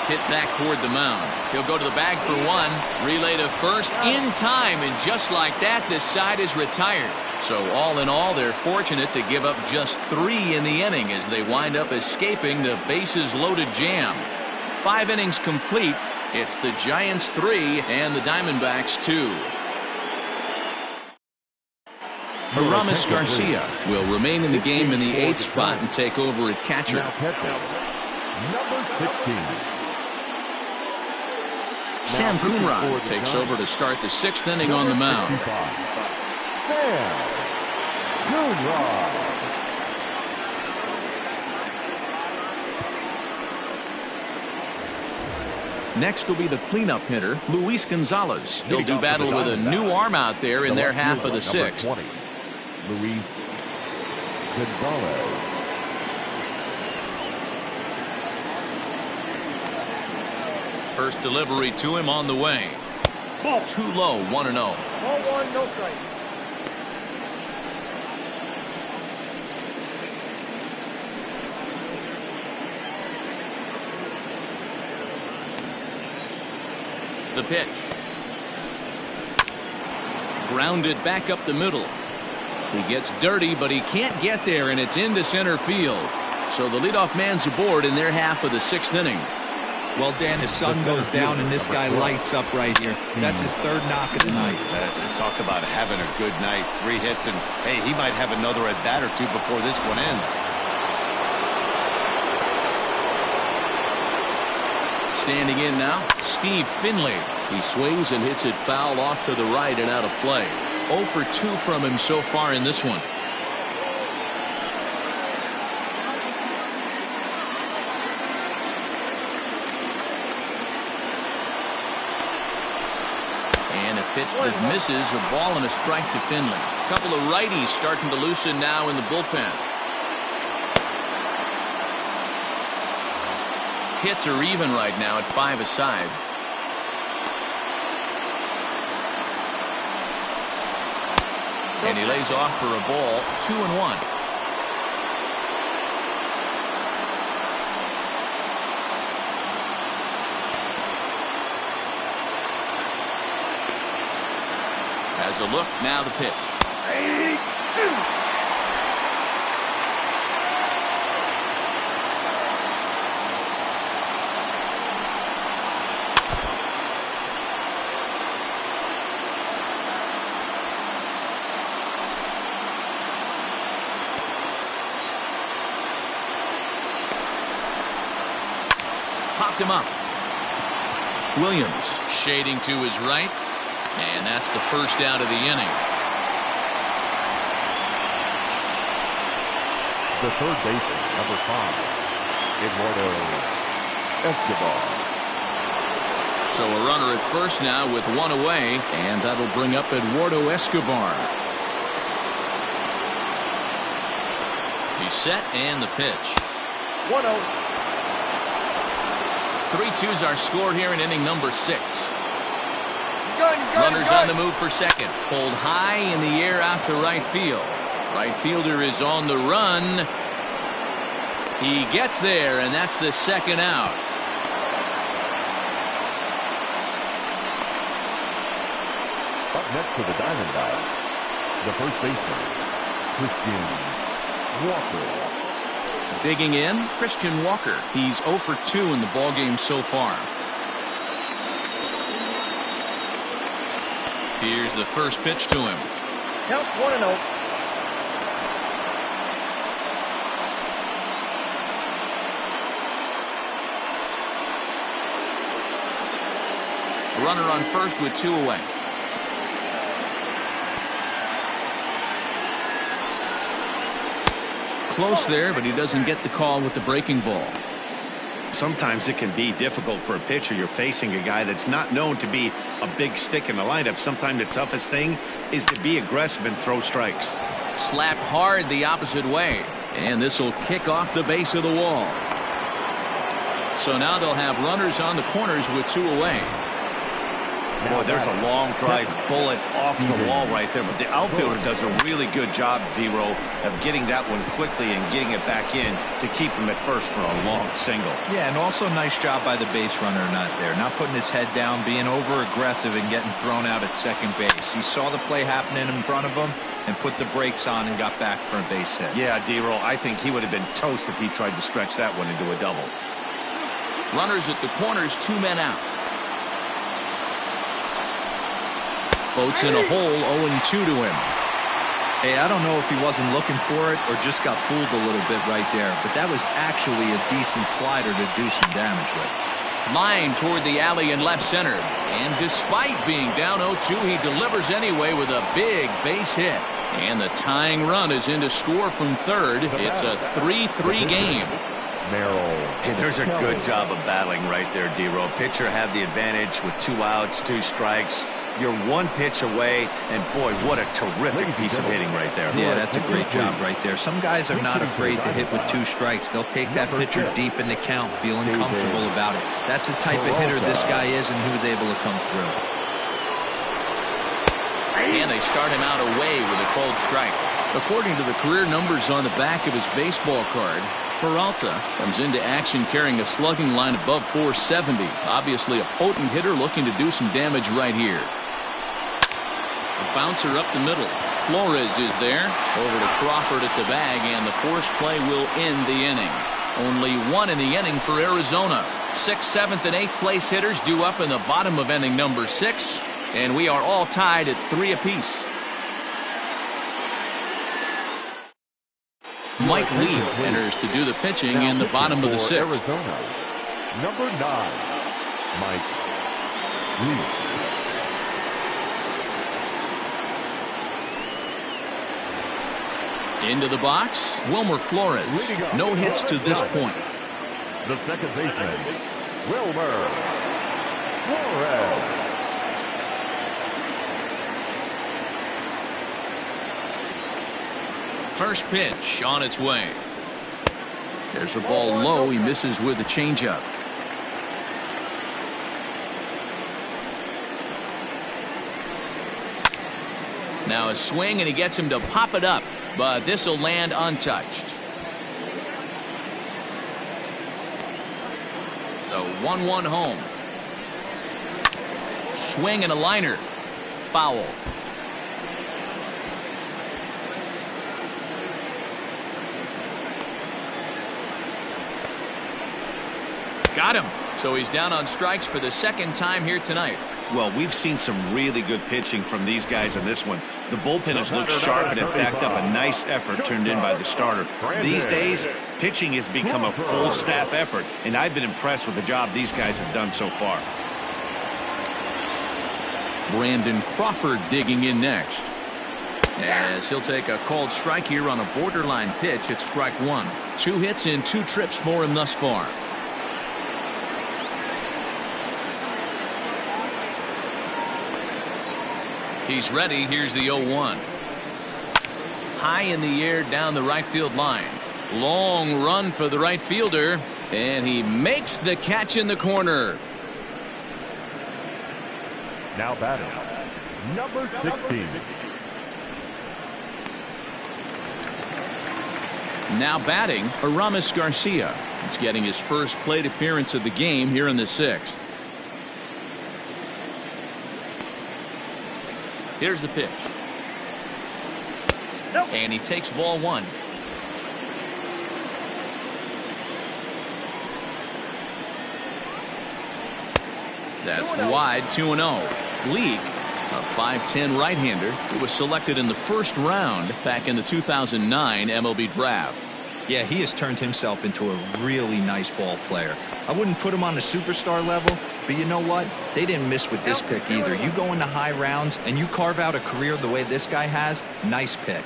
Hit back toward the mound. He'll go to the bag for 1. Relay to first in time, and just like that, this side is retired. So all in all, they're fortunate to give up just 3 in the inning as they wind up escaping the bases-loaded jam. 5 innings complete. It's the Giants 3 and the Diamondbacks 2. Aramis Garcia will remain in the game in the 8th spot and take over at catcher.
Number 16.
Sam Coonrod takes over to start the 6th inning on the mound.
Sam Coonrod.
Next will be the cleanup hitter, Luis Gonzalez. He'll do battle with a new arm out there in their half of the 6th.
Luis Gonzalez.
First delivery to him on the way. Ball too low, 1-0.
Ball 1, no strike.
The pitch. Grounded back up the middle. He gets dirty, but he can't get there, and it's into center field. So the leadoff man's aboard in their half of the 6th inning.
Well, Dan, the sun goes down, and this guy lights up right here. That's his 3rd knock of the night.
Talk about having a good night. 3 hits, and hey, he might have another at-bat or 2 before this one ends.
Standing in now, Steve Finley. He swings and hits it foul off to the right and out of play. 0 for 2 from him so far in this one. pitch that misses, a ball and a strike to Finley. A couple of righties starting to loosen now in the bullpen. Hits are even right now at 5 aside. And he lays off for a ball, 2-1. Has a look, now the pitch. Popped him up. Williams shading to his right. And that's the first out of the inning.
The third baseman, number 5, Eduardo Escobar.
So a runner at first now with one away, and that'll bring up Eduardo Escobar. He's set, and the pitch.
1-0.
3-2's our score here in inning number 6.
He's
Runners on the move for second. Pulled high in the air out to right field. Right fielder is on the run. He gets there, and that's the second out.
Up next for the Diamondbacks, the first baseman, Christian Walker.
Digging in, Christian Walker. He's 0 for 2 in the ballgame so far. Here's the first pitch to him.
Counts 1-0.
Runner on first with 2 away. Close there, but he doesn't get the call with the breaking ball.
Sometimes it can be difficult for a pitcher. You're facing a guy that's not known to be a big stick in the lineup. Sometimes the toughest thing is to be aggressive and throw strikes.
Slapped hard the opposite way, and this will kick off the base of the wall. So now they'll have runners on the corners with 2 away.
Boy, there's a long drive bullet off the wall right there, but the outfielder does a really good job, D-Row, of getting that one quickly and getting it back in to keep him at first for a long single.
Yeah, and also nice job by the base runner not putting his head down, being over aggressive and getting thrown out at second base. He saw the play happening in front of him and put the brakes on and got back for a base hit.
Yeah, D-Row, I think he would have been toast if he tried to stretch that one into a double.
Runners at the corners, 2 men out. Boats in a hole, 0-2 to him.
Hey, I don't know if he wasn't looking for it or just got fooled a little bit right there, but that was actually a decent slider to do some damage with.
Line toward the alley in left center. And despite being down 0-2, he delivers anyway with a big base hit. And the tying run is in to score from third. It's a 3-3 game.
Hey, there's a good job of battling right there, D-Row. Pitcher had the advantage with 2 outs, 2 strikes. You're 1 pitch away, and boy, what a terrific piece of hitting right there.
Yeah, that's a great job right there. Some guys are not afraid to hit with 2 strikes. They'll take that pitcher deep in the count, feeling comfortable about it. That's the type of hitter this guy is, and he was able to come through.
And they start him out away with a cold strike. According to the career numbers on the back of his baseball card, Peralta comes into action carrying a slugging line above 470. Obviously a potent hitter looking to do some damage right here. A bouncer up the middle. Flores is there. Over to Crawford at the bag, and the force play will end the inning. Only 1 in the inning for Arizona. 6th, 7th, and 8th place hitters due up in the bottom of inning number 6. And we are all tied at 3 apiece. Mike Leake enters to do the pitching in the bottom of the 6th.
Arizona, number 9, Mike Leake.
Into the box, Wilmer Flores. No hits to this point.
The second baseman, Wilmer Flores.
First pitch on its way. There's a ball low. He misses with a changeup. Now a swing, and he gets him to pop it up, but this will land untouched. The 1-1 home. Swing and a liner. Foul. Got him. So he's down on strikes for the second time here tonight.
Well, we've seen some really good pitching from these guys in this one. The bullpen has looked sharp and it backed up a nice effort turned in by the starter. These days, pitching has become a full staff effort, and I've been impressed with the job these guys have done so far.
Brandon Crawford digging in next, as he'll take a called strike here on a borderline pitch at strike one. 2 hits and 2 trips for him thus far. He's ready. Here's the 0-1. High in the air down the right field line. Long run for the right fielder, and he makes the catch in the corner.
Now batting, number 16.
Now batting, Aramis Garcia. He's getting his first plate appearance of the game here in the 6th. Here's the pitch.
Nope.
And he takes ball 1. That's wide, 2-0. Leak, a 5'10" right-hander who was selected in the first round back in the 2009 MLB draft.
Yeah, he has turned himself into a really nice ball player. I wouldn't put him on the superstar level, but you know what? They didn't miss with this pick either. You go into high rounds and you carve out a career the way this guy has, nice pick.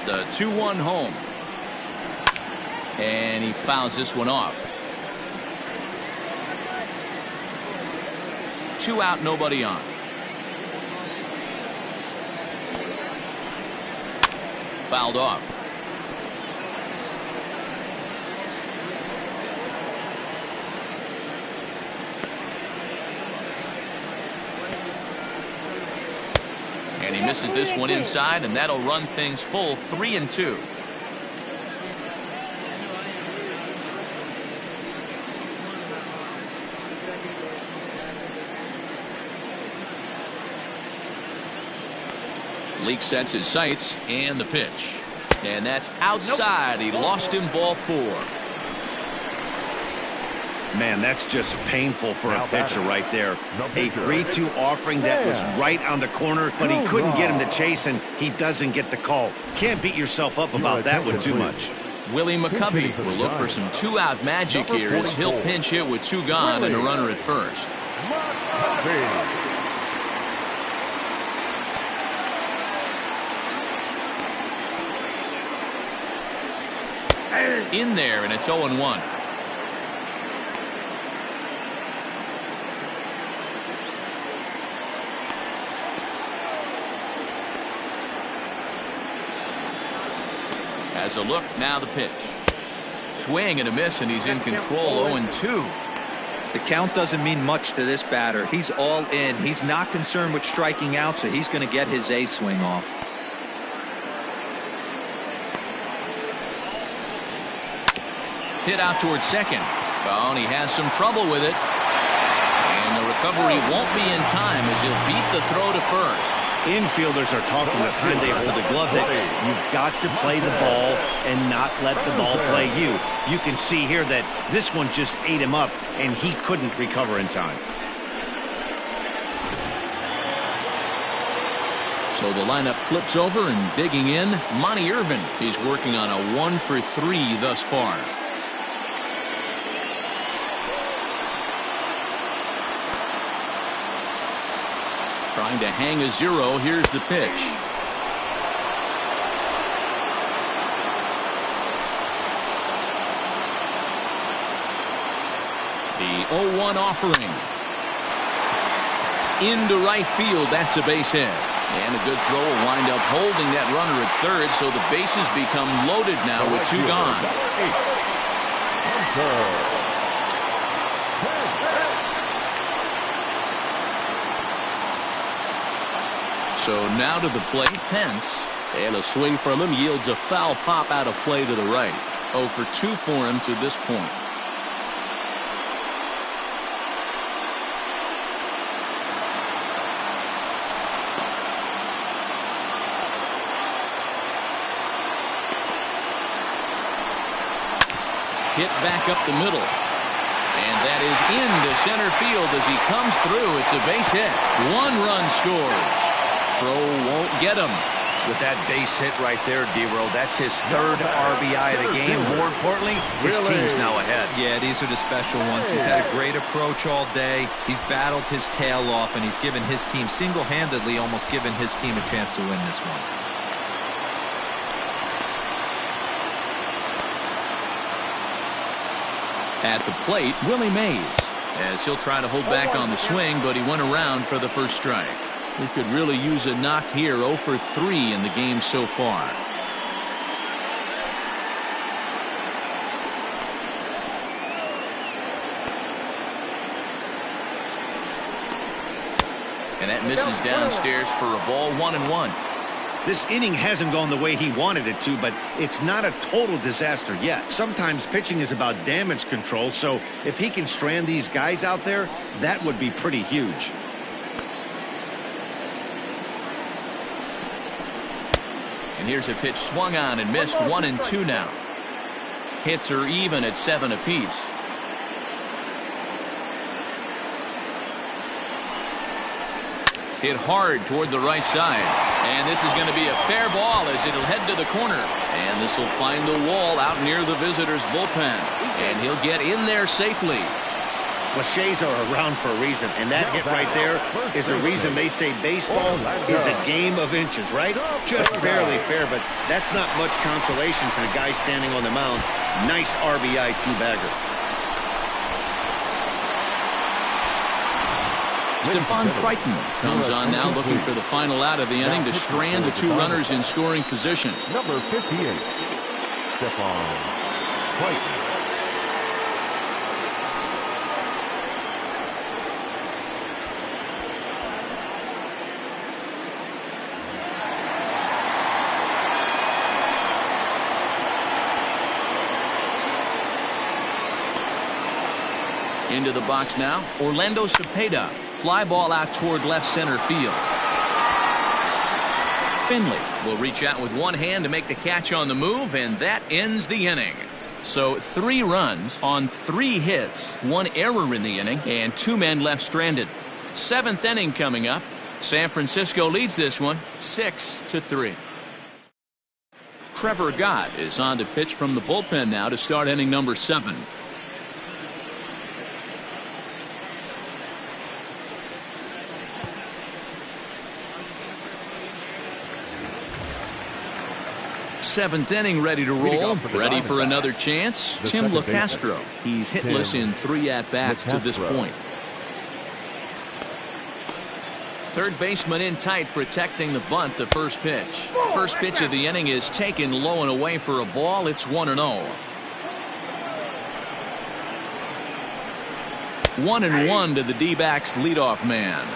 The 2-1 home. And he fouls this one off. 2 out, nobody on. Fouled off. And he misses this one inside, and that'll run things full 3-2. Leak sets his sights, and the pitch. And that's outside. He lost him, ball 4.
Man, that's just painful for a pitcher right there. A 3-2 offering that was right on the corner, but he couldn't get him to chase, and he doesn't get the call. Can't beat yourself up about that one too much.
Willie McCovey will look for some 2-out magic here as he'll pinch hit with 2 gone and a runner at first. In there, and it's 0-1. Has a look, now the pitch. Swing and a miss, and he's in control. 0-2.
The count doesn't mean much to this batter. He's all in. He's not concerned with striking out, so he's going to get his A swing off.
Hit out towards second. Oh, and he has some trouble with it. And the recovery won't be in time as he'll beat the throw to first.
Infielders are taught from the time they hold the glove that you've got to play the ball and not let the ball play you. You can see here that this one just ate him up, and he couldn't recover in time.
So the lineup flips over, and digging in, Monty Irvin. He's working on a 1-for-3 thus far. Trying to hang a 0. Here's the pitch. The 0-1 offering. into right field. That's a base hit. And a good throw will wind up holding that runner at third, so the bases become loaded now with 2 gone. So now to the plate, Pence.
And a swing from him yields a foul pop out of play to the right.
0 for 2 for him to this point. Hit back up the middle. And that is into center field as he comes through. It's a base hit. 1 run scores. Throw won't get him.
With that base hit right there, D-Roll, that's his 3rd RBI of the game. More importantly, his team's now ahead.
Yeah, these are the special ones. He's had a great approach all day. He's battled his tail off, and he's given his team single-handedly, almost given his team a chance to win this one.
At the plate, Willie Mays, as he'll try to hold back on the swing, but he went around for the first strike. He could really use a knock here. 0 for 3 in the game so far. And that misses downstairs for a ball. 1-1.
This inning hasn't gone the way he wanted it to, but it's not a total disaster yet. Sometimes pitching is about damage control, so if he can strand these guys out there, that would be pretty huge.
And here's a pitch swung on and missed. 1-2 now. Hits are even at 7 apiece. Hit hard toward the right side. And this is going to be a fair ball as it'll head to the corner. And this will find the wall out near the visitors' bullpen. And he'll get in there safely.
Cliches are around for a reason, and that hit right there is a reason they say baseball is a game of inches, right? Just barely fair, but that's not much consolation to the guy standing on the mound. Nice RBI 2-bagger.
Stephon Crichton comes on now looking for the final out of the inning to strand the 2 runners in scoring position.
Number 58, Stephon Crichton.
Into the box now, Orlando Cepeda. Fly ball out toward left center field. Finley will reach out with one hand to make the catch on the move, and that ends the inning. So 3 runs on 3 hits, 1 error in the inning, and 2 men left stranded. 7th inning coming up. San Francisco leads this one 6-3. Trevor Gott is on to pitch from the bullpen now to start inning number 7. Seventh inning ready to roll. Ready for another chance. Tim LeCastro. He's hitless in 3 at-bats to this point. Third baseman in tight, protecting the bunt. The first pitch. First pitch of the inning is taken low and away for a ball. It's 1-0. 1-1 to the D-backs leadoff man.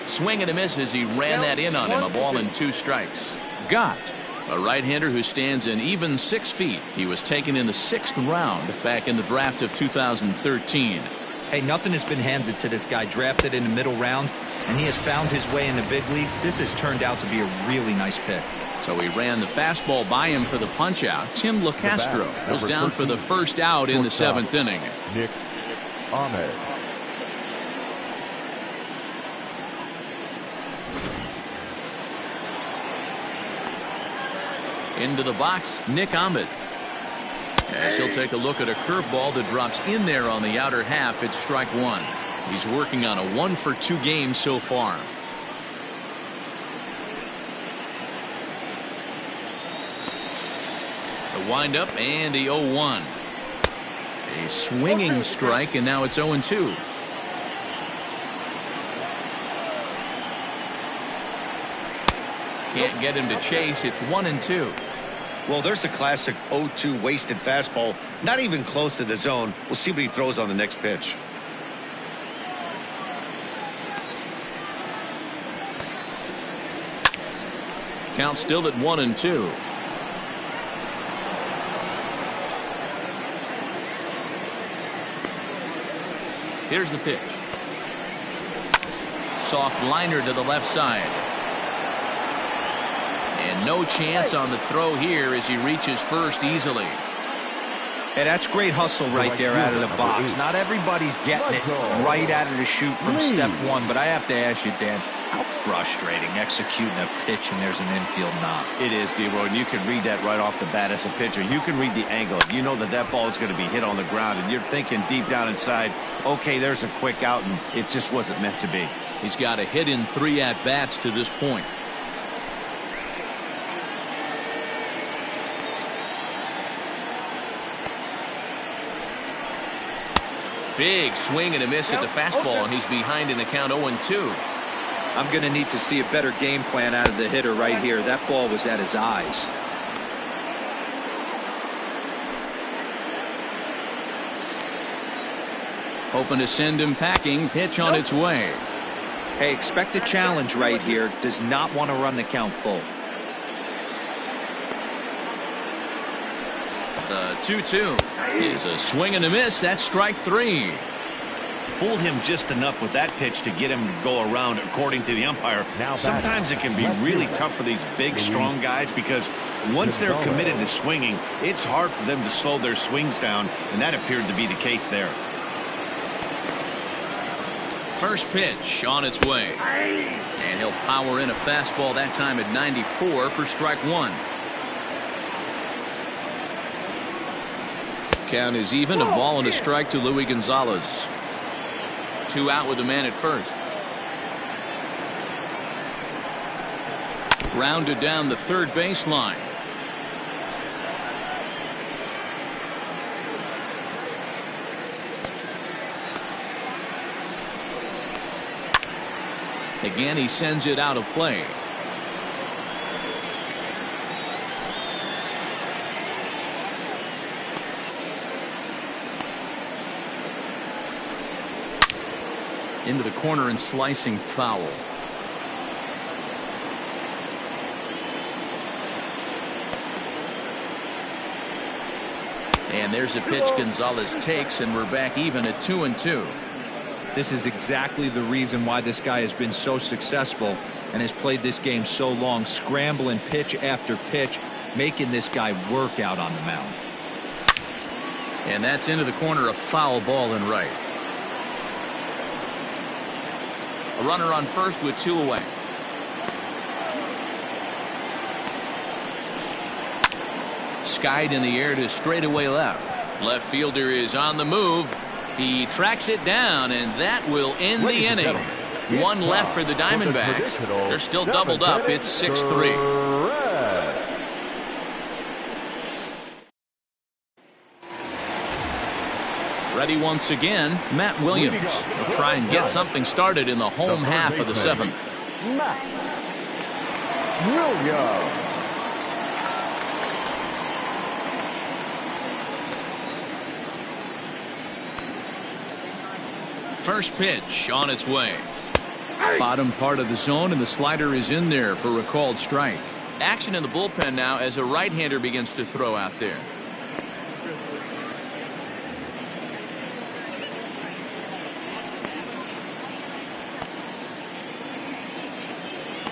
Swing and a miss as he ran that in on him. A ball and 2 strikes. Gott, a right-hander who stands an even 6 feet. He was taken in the 6th round back in the draft of 2013.
Hey, nothing has been handed to this guy. Drafted in the middle rounds, and he has found his way in the big leagues. This has turned out to be a really nice pick.
So he ran the fastball by him for the punch-out. Tim LeCastro goes down for the first out in the 7th inning.
Nick Ahmed.
Into the box, Nick Ahmed. As he'll take a look at a curveball that drops in there on the outer half. It's strike 1. He's working on a 1-for-2 game so far. The windup and the 0-1. A swinging strike, and now it's 0-2. Can't get him to chase. It's 1-2.
Well, there's the classic 0-2 wasted fastball. Not even close to the zone. We'll see what he throws on the next pitch.
Count still at 1-2. Here's the pitch. Soft liner to the left side. And no chance on the throw here as he reaches first easily.
Hey, that's great hustle right there out of the box. Not everybody's getting it right out of the chute from step one, but I have to ask you, Dan, how frustrating executing a pitch and there's an infield knock.
It is, D-Roy, and you can read that right off the bat as a pitcher. You can read the angle. You know that that ball is going to be hit on the ground, and you're thinking deep down inside, okay, there's a quick out, and it just wasn't meant to be.
He's got a hit in 3 at-bats to this point. Big swing and a miss at the fastball, and he's behind in the count 0-2.
I'm going to need to see a better game plan out of the hitter right here. That ball was at his eyes.
Hoping to send him packing. Pitch on its way.
Hey, expect a challenge right here. Does not want to run the count full.
The 2-2 is a swing and a miss. That's strike 3.
Fooled him just enough with that pitch to get him to go around, according to the umpire. Sometimes it can be really tough for these big, strong guys because once they're committed to swinging, it's hard for them to slow their swings down, and that appeared to be the case there.
First pitch on its way. And he'll power in a fastball that time at 94 for strike 1. Count is even. A ball and a strike to Luis Gonzalez. 2 out with a man at first. Grounded down the third baseline. Again, he sends it out of play. Into the corner and slicing foul. And there's a pitch Gonzalez takes, and we're back even at 2-2.
This is exactly the reason why this guy has been so successful and has played this game so long, scrambling pitch after pitch, making this guy work out on the mound.
And that's into the corner, a foul ball and right. A runner on first with 2 away. Skied in the air to straightaway left. Left fielder is on the move. He tracks it down, and that will end the inning. 1 left for the Diamondbacks. They're still doubled up. It's 6-3. Ready once again, Matt Williams. He'll try and get something started in the home half of the 7th.
Matt Williams.
First pitch on its way. Bottom part of the zone, and the slider is in there for a called strike. Action in the bullpen now as a right-hander begins to throw out there.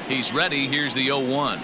He's ready. Here's the 0-1.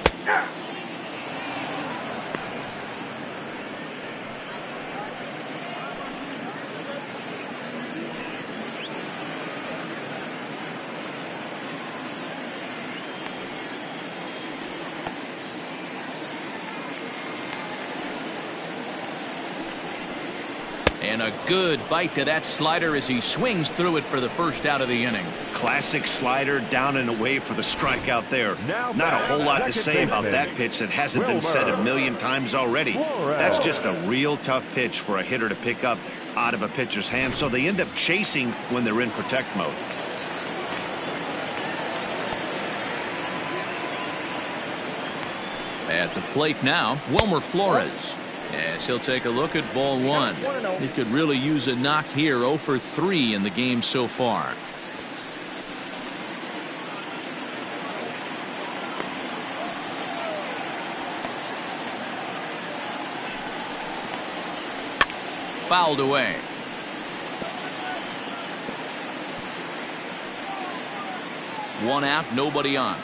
And a good bite to that slider as he swings through it for the first out of the inning.
Classic slider, down and away for the strikeout there. Not a whole lot to say about that pitch that hasn't been said a million times already. That's just a real tough pitch for a hitter to pick up out of a pitcher's hand, so they end up chasing when they're in protect mode.
At the plate now, Wilmer Flores. As he'll take a look at ball one. He could really use a knock here. 0 for 3 in the game so far. Fouled away. One out, nobody on.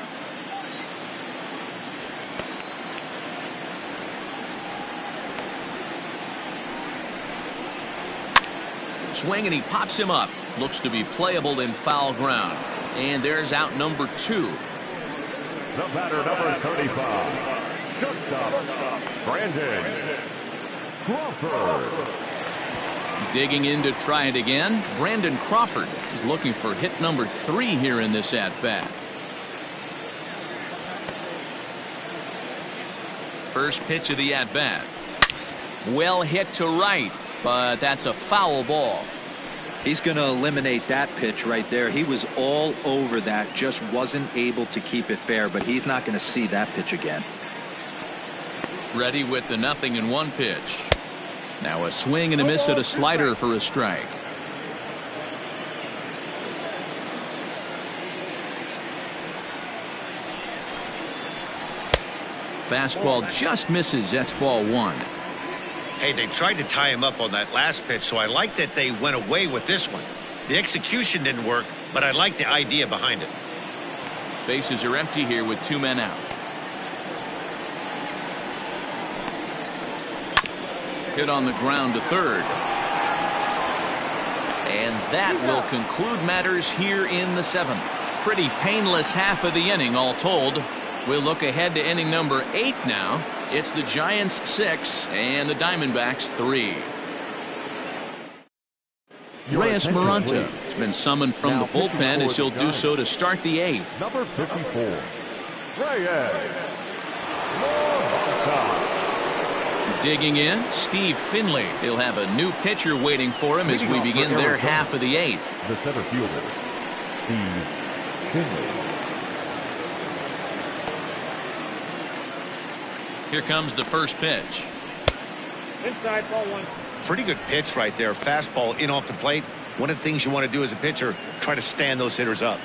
Swing and he pops him up. Looks to be playable in foul ground. And there's out number 2.
The batter, number 35. Shortstop, Brandon Crawford.
Digging in to try it again. Brandon Crawford is looking for hit number 3 here in this at-bat. First pitch of the at-bat. Well hit to right, but that's a foul ball.
He's going to eliminate that pitch right there. He was all over that, just wasn't able to keep it fair, but he's not going to see that pitch again.
Ready with the 0-1 pitch. Now a swing and a miss at a slider for a strike. Fastball just misses. That's ball 1.
Hey, they tried to tie him up on that last pitch, so I like that they went away with this one. The execution didn't work, but I like the idea behind it.
Bases are empty here with 2 men out. Hit on the ground to third. And that will conclude matters here in the 7th. Pretty painless half of the inning all told. We'll look ahead to inning number 8 now. It's the Giants 6 and the Diamondbacks 3. Reyes Maranta has been summoned from the bullpen as he'll do so to start the 8th.
Number 54, Reyes Maranta.
Digging in, Steve Finley. He'll have a new pitcher waiting for him as we begin their half of the 8th.
The center fielder, Steve Finley.
Here comes the first pitch.
Inside, ball 1.
Pretty good pitch right there. Fastball in off the plate. One of the things you want to do as a pitcher, try to stand those hitters up.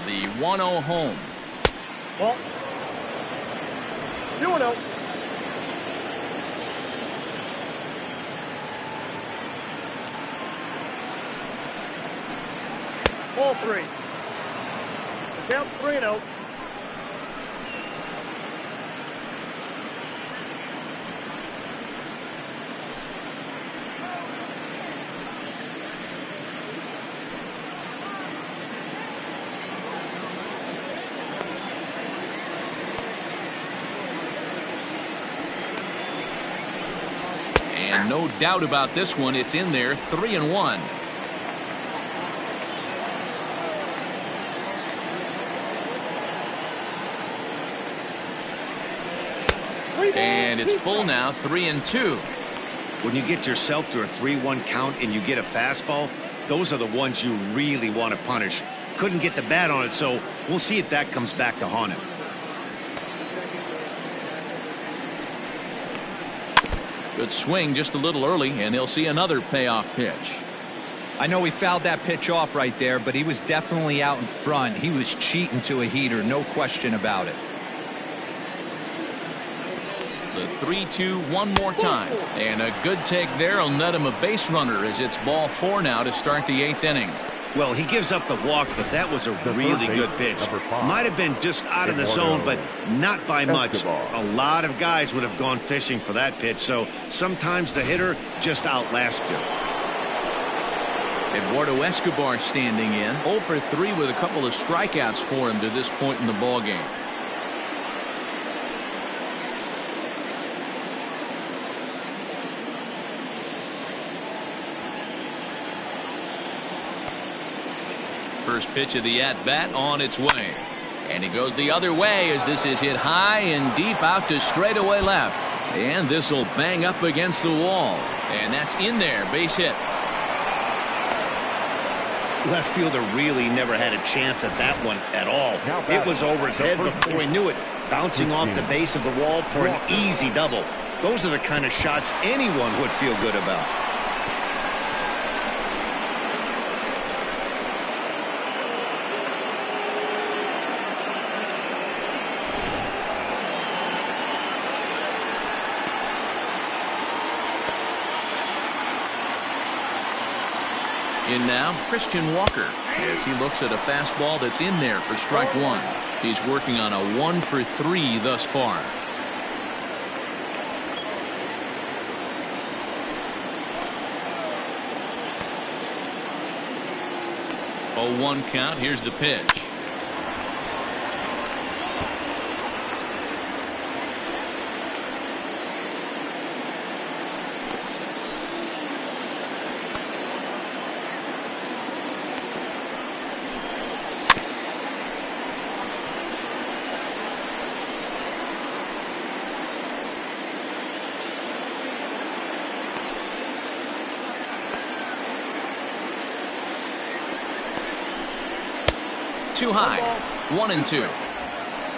The 1-0 home.
Ball. 2-0. Ball 3. The count's 3-0.
And no doubt about this one, it's in there. 3-1. And it's full now. 3-2.
When you get yourself to a 3-1 count and you get a fastball, those are the ones you really want to punish. Couldn't get the bat on it, so we'll see if that comes back to haunt him.
Good swing just a little early, and he'll see another payoff pitch.
I know he fouled that pitch off right there, but he was definitely out in front. He was cheating to a heater, no question about it.
The 3-2 one more time. And a good take there will net him a base runner as it's ball 4 now to start the 8th inning.
Well, he gives up the walk, but that was a really good pitch. Might have been just out of the zone, but not by much. A lot of guys would have gone fishing for that pitch, so sometimes the hitter just outlasts you.
Eduardo Escobar standing in. 0 for 3 with a couple of strikeouts for him to this point in the ballgame. First pitch of the at-bat on its way. And he goes the other way as this is hit high and deep out to straightaway left. And this will bang up against the wall. And that's in there, base hit.
Left fielder really never had a chance at that one at all. It was over his head before he knew it, bouncing off the base of the wall for an easy double. Those are the kind of shots anyone would feel good about.
In now, Christian Walker, as he looks at a fastball that's in there for strike one. He's working on a 1-for-3 thus far. Oh, 1 count. Here's the pitch. Too high. 1-2.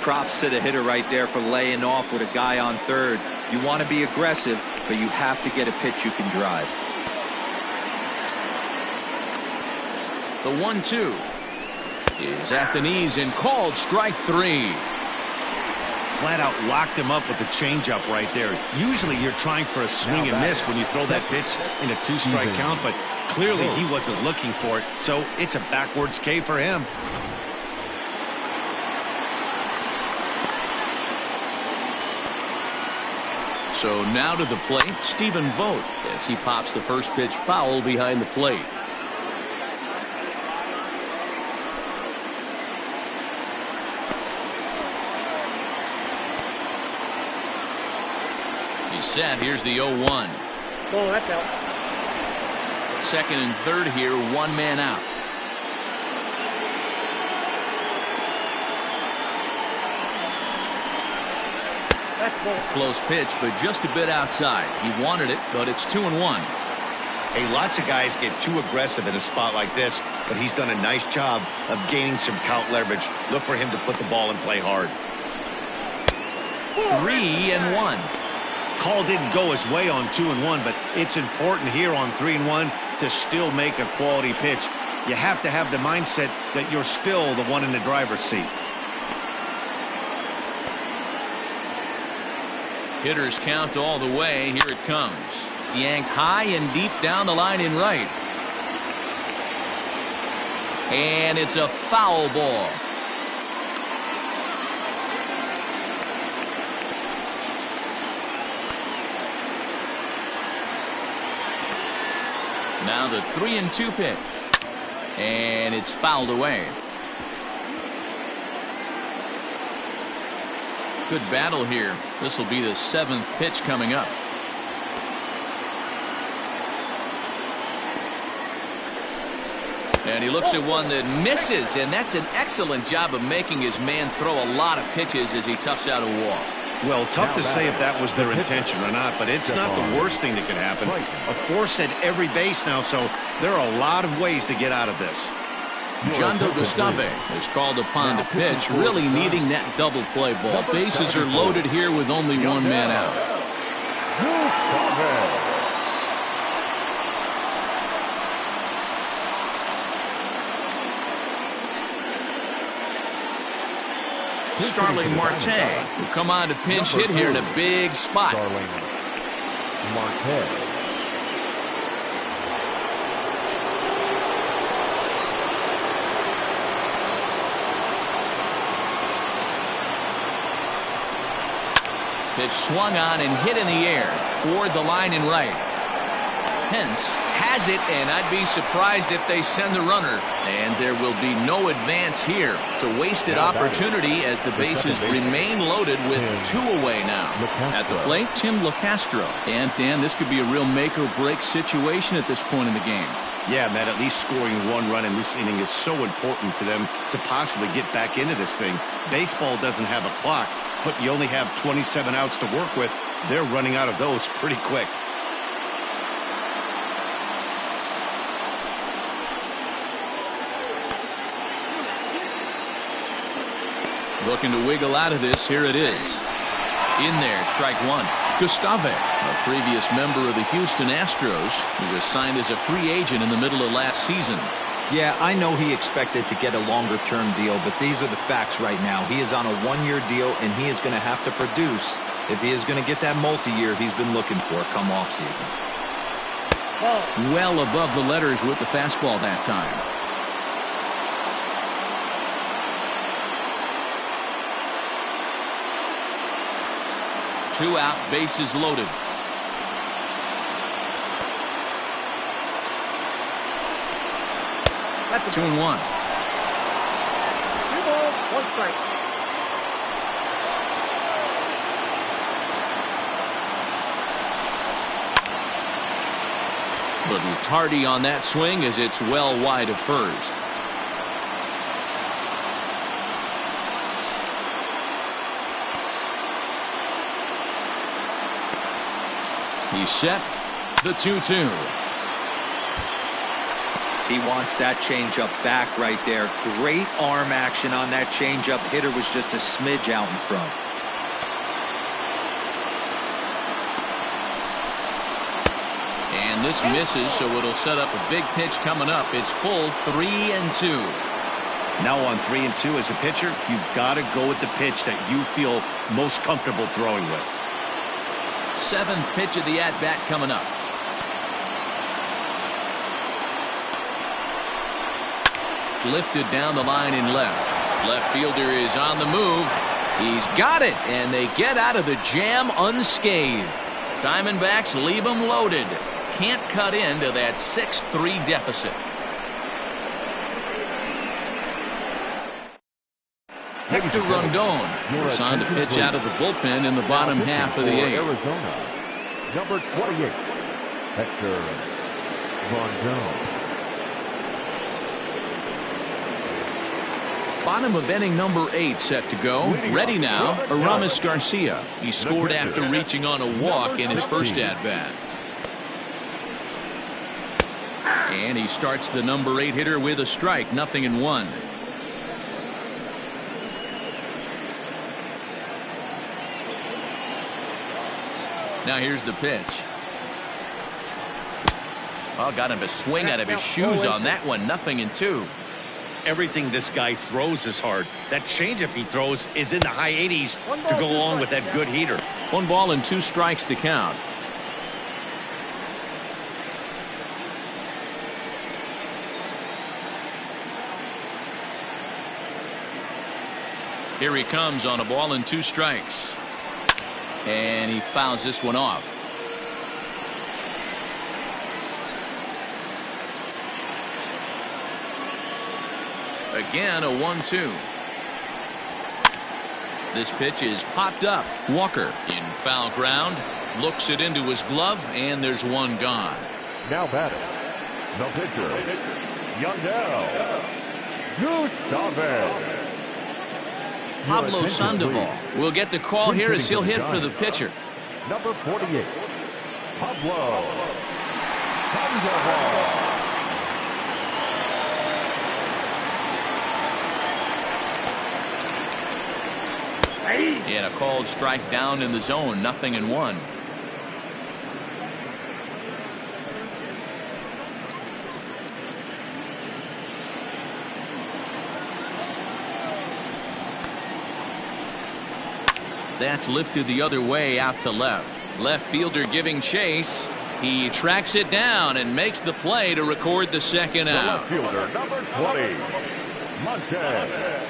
Props to the hitter right there for laying off with a guy on third. You want to be aggressive, but you have to get a pitch you can drive.
The 1-2 is at the knees and called strike 3.
Flat out locked him up with the changeup right there. Usually you're trying for a swing and miss when you throw that pitch in a 2-strike count, but clearly he wasn't looking for it, so it's a backwards K for him.
So now to the plate, Stephen Vogt, as he pops the first pitch foul behind the plate. He's set. Here's the 0-1.
Oh, that's out.
Second and third here, 1 man out. Close pitch, but just a bit outside. He wanted it, but it's 2-1.
Hey, lots of guys get too aggressive in a spot like this, but he's done a nice job of gaining some count leverage. Look for him to put the ball in play hard.
3-1.
Call didn't go his way on 2-1, but it's important here on 3-1 to still make a quality pitch. You have to have the mindset that you're still the one in the driver's seat.
Hitters count all the way. Here it comes. Yanked high and deep down the line in right. And it's a foul ball. Now the 3-2 pitch. And it's fouled away. Good battle here. This will be the 7th pitch coming up. And he looks at one that misses, and that's an excellent job of making his man throw a lot of pitches as he toughs out a walk.
Well, tough to say if that was their intention or not, but it's not the worst thing that could happen. A force at every base now, so there are a lot of ways to get out of this.
Jondo Gustave is called upon to pitch, really needing that double play ball. Bases are loaded here with only 1 man out. Starling Marte will come on to pinch hit here in a big spot.
Starling Marte.
Pitch swung on and hit in the air toward the line in right. Pence has it, and I'd be surprised if they send the runner. And there will be no advance here. It's a wasted opportunity as the bases remain loaded with 2 away now. At the plate, Tim LeCastro. And Dan, this could be a real make or break situation at this point in the game.
Yeah, Matt, at least scoring 1 run in this inning is so important to them to possibly get back into this thing. Baseball doesn't have a clock, but you only have 27 outs to work with. They're running out of those pretty quick.
Looking to wiggle out of this. Here it is. In there, strike 1. Gustave, a previous member of the Houston Astros, who was signed as a free agent in the middle of last season.
Yeah, I know he expected to get a longer-term deal, but these are the facts right now. He is on a 1-year deal, and he is going to have to produce if he is going to get that multi-year he's been looking for come off-season.
Well above the letters with the fastball that time. Two out, bases loaded. 2-1.
2 balls, 1 strike.
Little tardy on that swing as it's well wide of first. He's set. The 2-2.
He wants that changeup back right there. Great arm action on that changeup. Hitter was just a smidge out in front.
And this misses, so it'll set up a big pitch coming up. It's full 3-2.
Now on 3-2 as a pitcher, you've got to go with the pitch that you feel most comfortable throwing with.
7th pitch of the at-bat coming up. Lifted down the line in left. Left fielder is on the move. He's got it, and they get out of the jam unscathed. Diamondbacks leave them loaded. Can't cut into that 6-3 deficit. Hector Rondon signed to pitch out of the bullpen in the bottom half of the 8th.
Arizona, number 28, Hector Rondon.
Bottom of inning number 8 set to go. Ready now, Aramis Garcia. He scored after reaching on a walk in his first at-bat. And he starts the number 8 hitter with a strike, 0-1. Now here's the pitch. Oh, got him to swing out of his shoes on that one, 0-2.
Everything this guy throws is hard. That changeup he throws is in the high 80s to go along with that good heater.
1 ball and 2 strikes to count. Here he comes on a ball and 2 strikes. And he fouls this one off. Again, a 1-2. This pitch is popped up. Walker in foul ground. Looks it into his glove, and there's 1 gone.
Now batting, the pitcher, Yandel Gustave.
Pablo Sandoval will get the call here as he'll hit for the pitcher.
Number 48, Pablo Sandoval.
And a called strike down in the zone, 0-1. That's lifted the other way out to left. Left fielder giving chase. He tracks it down and makes the play to record the second out.
Left fielder, number 20, Montez.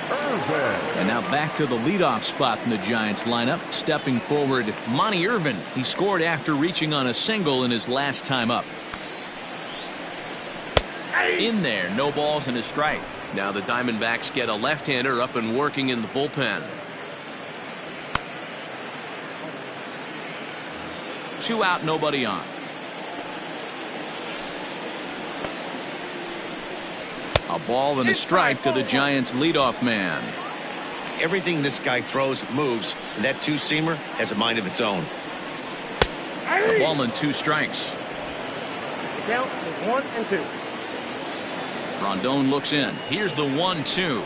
And now back to the leadoff spot in the Giants lineup. Stepping forward, Monty Irvin. He scored after reaching on a single in his last time up. In there, no balls and a strike. Now the Diamondbacks get a left-hander up and working in the bullpen. 2 out, nobody on. A ball and a strike to the Giants leadoff man.
Everything this guy throws moves, and that two-seamer has a mind of its own.
A ball and 2 strikes.
The count is 1 and 2.
Rondon looks in. Here's the 1-2.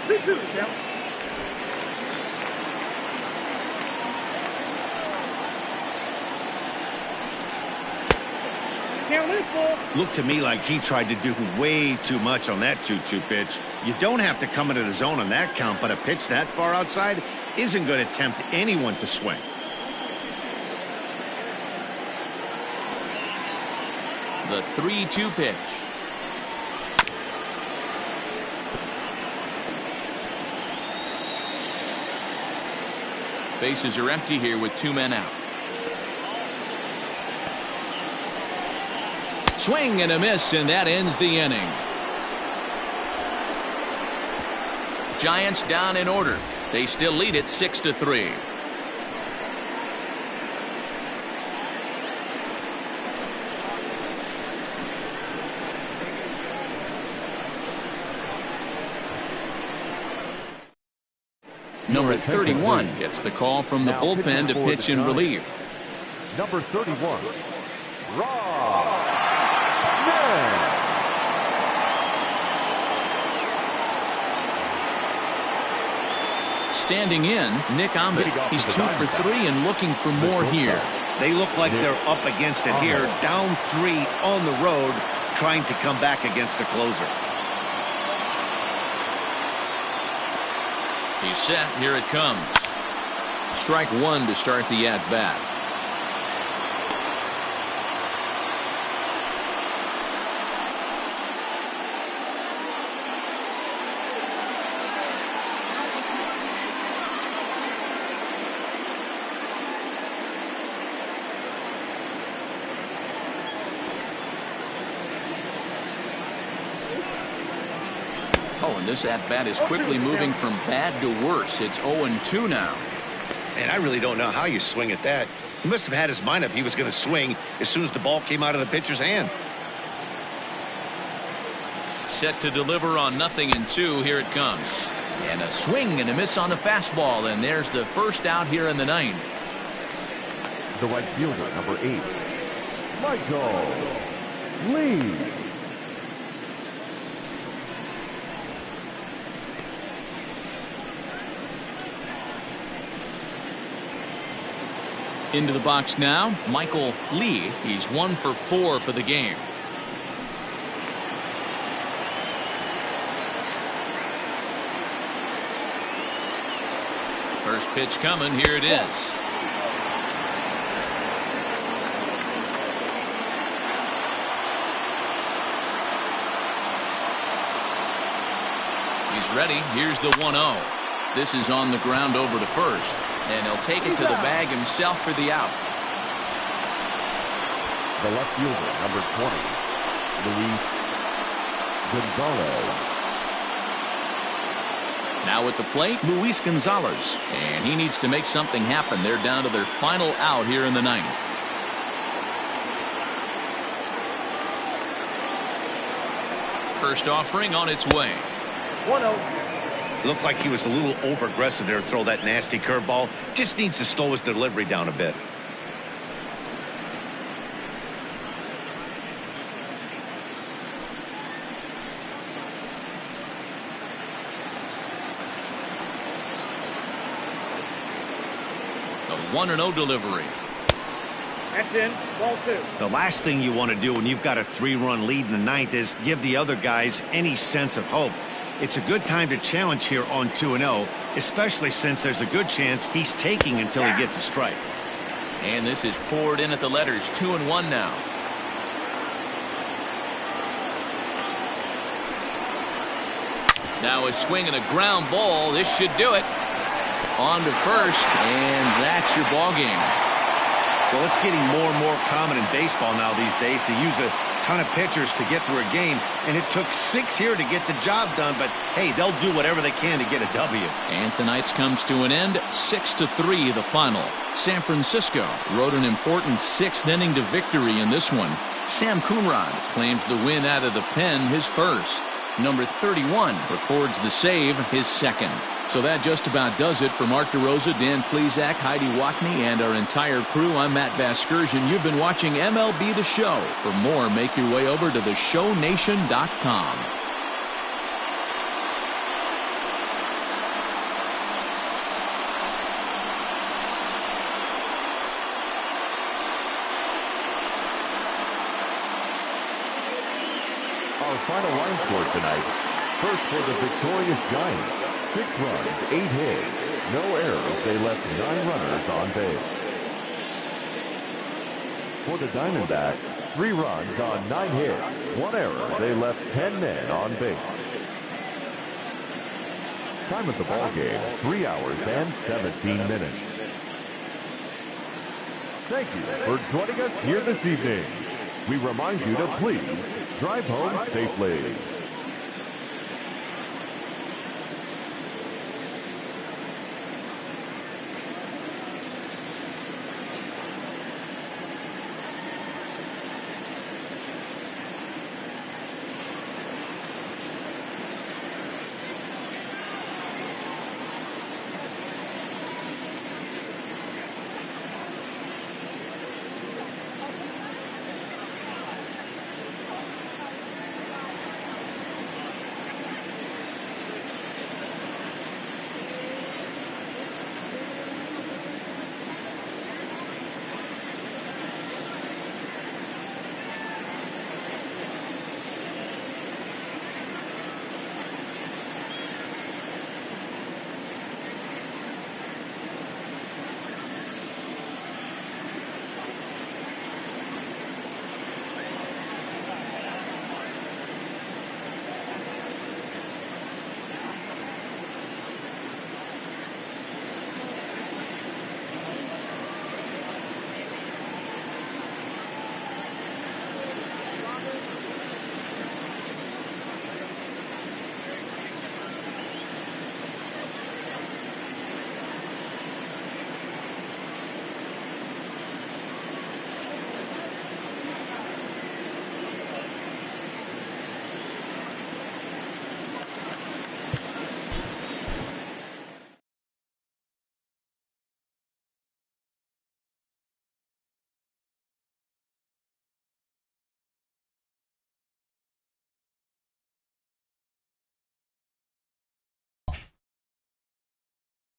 2-2 the count. Count is full.
Looked to me like he tried to do way too much on that 2-2 pitch. You don't have to come into the zone on that count, but a pitch that far outside isn't going to tempt anyone to swing.
The 3-2 pitch. Bases are empty here with 2 men out. Swing and a miss, and that ends the inning. Giants down in order. They still lead it 6-3. Number 31 gets the call from the bullpen to pitch in relief.
Number 31,
Standing in, Nick Ahmed. He's 2 for 3 and looking for more here.
They look like they're up against it here, down 3 on the road, trying to come back against a closer.
He's set. Here it comes. Strike 1 to start the at-bat. Oh, and this at-bat is quickly moving from bad to worse. It's 0-2 now.
And I really don't know how you swing at that. He must have had his mind up he was going to swing as soon as the ball came out of the pitcher's hand.
Set to deliver on 0-2. Here it comes. And a swing and a miss on the fastball. And there's the first out here in the 9th.
the right fielder, number 8, Michael Lee.
Into the box now, Michael Lee. He's 1 for 4 for the game. First pitch coming. Here it is. He's ready. Here's the 1-0. This is on the ground over to first. And he'll take it to the bag himself for the out.
The left fielder, number 20, Luis Gonzalez.
Now at the plate, Luis Gonzalez. And he needs to make something happen. They're down to their final out here in the 9th. First offering on its way.
1-0.
Looked like he was a little over-aggressive there to throw that nasty curveball. Just needs to slow his delivery down a bit.
The 1-0 delivery.
That's in. Ball 2.
The last thing you want to do when you've got a 3-run lead in the 9th is give the other guys any sense of hope. It's a good time to challenge here on 2-0, especially since there's a good chance he's taking until he gets a strike.
And this is poured in at the letters. 2-1 now. Now a swing and a ground ball. This should do it. On to first, and that's your ball game.
Well, it's getting more and more common in baseball now these days to use a ton of pitchers to get through a game, and it took 6 here to get the job done, but hey, they'll do whatever they can to get a W.
And tonight's comes to an end. 6-3 the final. San Francisco rode an important 6th inning to victory in this one. Sam Coonrod claims the win out of the pen, his first. Number 31 records the save, his second. So that just about does it for Mark DeRosa, Dan Plesac, Heidi Watney, and our entire crew. I'm Matt Vasgersian. You've been watching MLB The Show. For more, make your way over to theshownation.com.
Our final line score tonight. First for the victorious Giants. 6 runs, 8 hits, no errors. They left 9 runners on base. For the Diamondbacks, 3 runs on 9 hits, 1 error. They left 10 men on base. Time of the ball game, 3 hours and 17 minutes. Thank you for joining us here this evening. We remind you to please drive home safely.